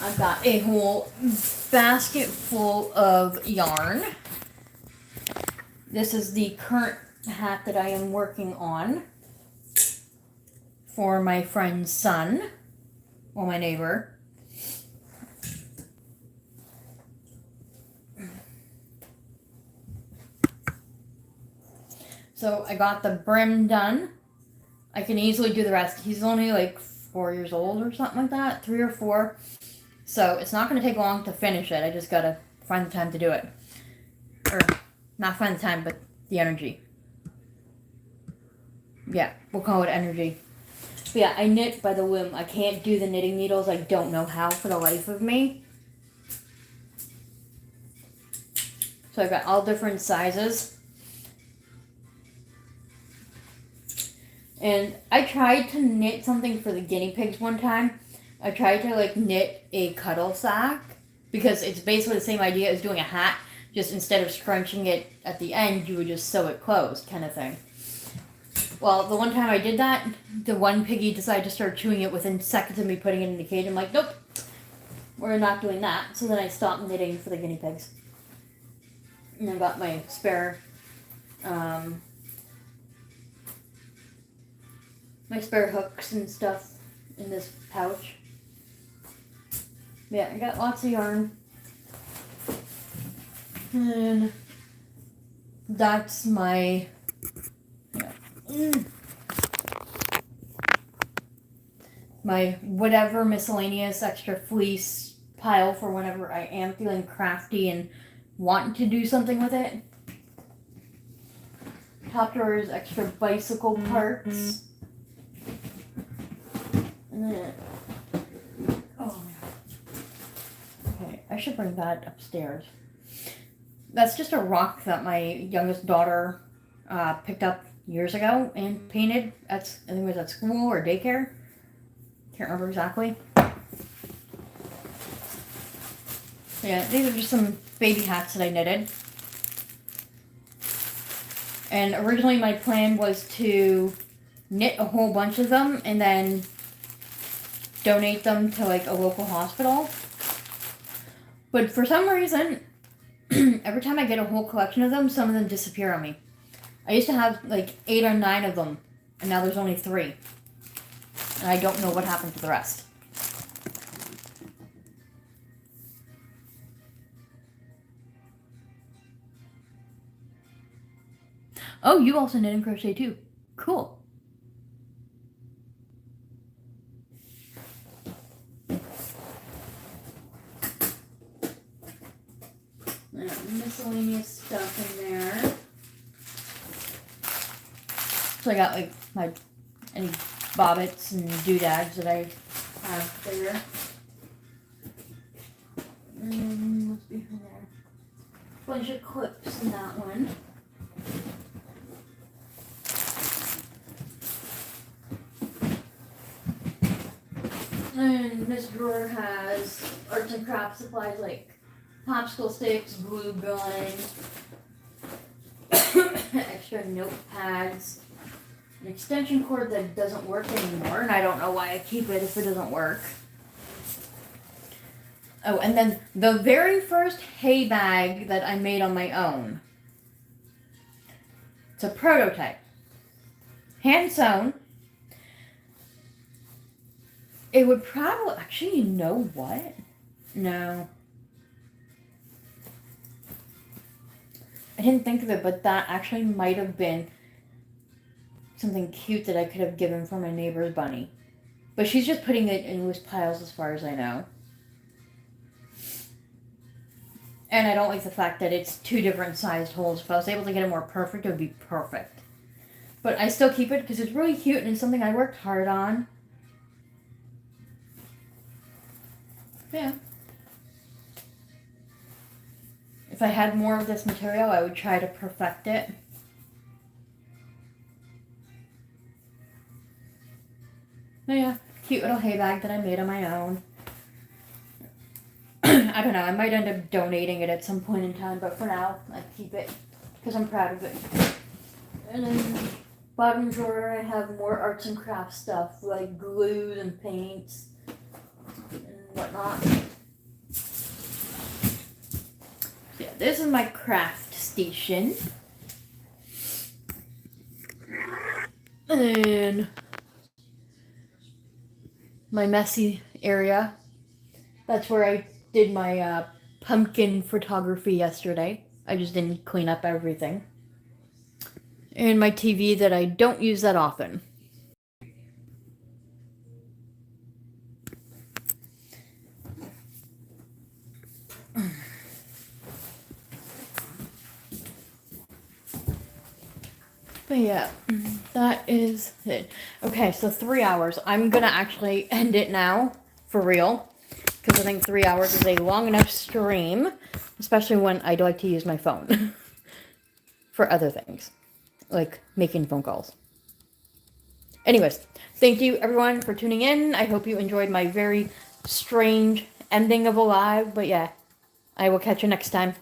I've got a whole basket full of yarn. This is the current hat that I am working on for my friend's son, or my neighbor. So I got the brim done. I can easily do the rest. He's only like 4 years old or something like that, 3 or 4. So it's not going to take long to finish it. I just got to find the time to do it. Or not find the time, but the energy. Yeah, we'll call it energy. But yeah, I knit by the whim. I can't do the knitting needles. I don't know how for the life of me. So I've got all different sizes. And I tried to knit something for the guinea pigs one time. I tried to like knit a cuddle sack because it's basically the same idea as doing a hat. Just instead of scrunching it at the end, you would just sew it closed kind of thing. Well, the one time I did that, the one piggy decided to start chewing it within seconds of me putting it in the cage. I'm like, nope, we're not doing that. So then I stopped knitting for the guinea pigs. And I got my spare, hooks and stuff in this pouch. Yeah, I got lots of yarn. And that's my my whatever miscellaneous extra fleece pile for whenever I am feeling crafty and want to do something with it. Top drawers, extra bicycle parts. And then, oh okay, I should bring that upstairs. That's just a rock that my youngest daughter picked up years ago and painted at, I think it was at school or daycare. Can't remember exactly. Yeah, these are just some baby hats that I knitted. And originally my plan was to knit a whole bunch of them and then donate them to like a local hospital. But for some reason, every time I get a whole collection of them, some of them disappear on me. I used to have like 8 or 9 of them, and now there's only 3. And I don't know what happened to the rest. Oh, you also knit and crochet too. Cool. Miscellaneous stuff in there. So I got like my any bobbits and doodads that I have there. And what's behind there? Bunch of clips in that one. And this drawer has arts and crafts supplies like popsicle sticks, glue gun, extra notepads, an extension cord that doesn't work anymore, and I don't know why I keep it if it doesn't work. Oh, and then the very first hay bag that I made on my own. It's a prototype. Hand sewn. It would probably, actually, you know what? No. I didn't think of it, but that actually might have been something cute that I could have given for my neighbor's bunny. But she's just putting it in loose piles as far as I know. And I don't like the fact that it's 2 different sized holes. If I was able to get it more perfect, it would be perfect. But I still keep it because it's really cute and it's something I worked hard on. Yeah. If I had more of this material, I would try to perfect it. But yeah, cute little hay bag that I made on my own. I don't know, I might end up donating it at some point in time, but for now, I keep it because I'm proud of it. And then bottom drawer, I have more arts and crafts stuff like glues and paints and whatnot. Yeah, this is my craft station. And my messy area. That's where I did my pumpkin photography yesterday. I just didn't clean up everything. And my TV that I don't use that often. But yeah, that is it. Okay, so 3 hours. I'm gonna actually end it now, for real. Because I think 3 hours is a long enough stream. Especially when I'd like to use my phone. For other things. Like making phone calls. Anyways, thank you everyone for tuning in. I hope you enjoyed my very strange ending of a live. But yeah, I will catch you next time.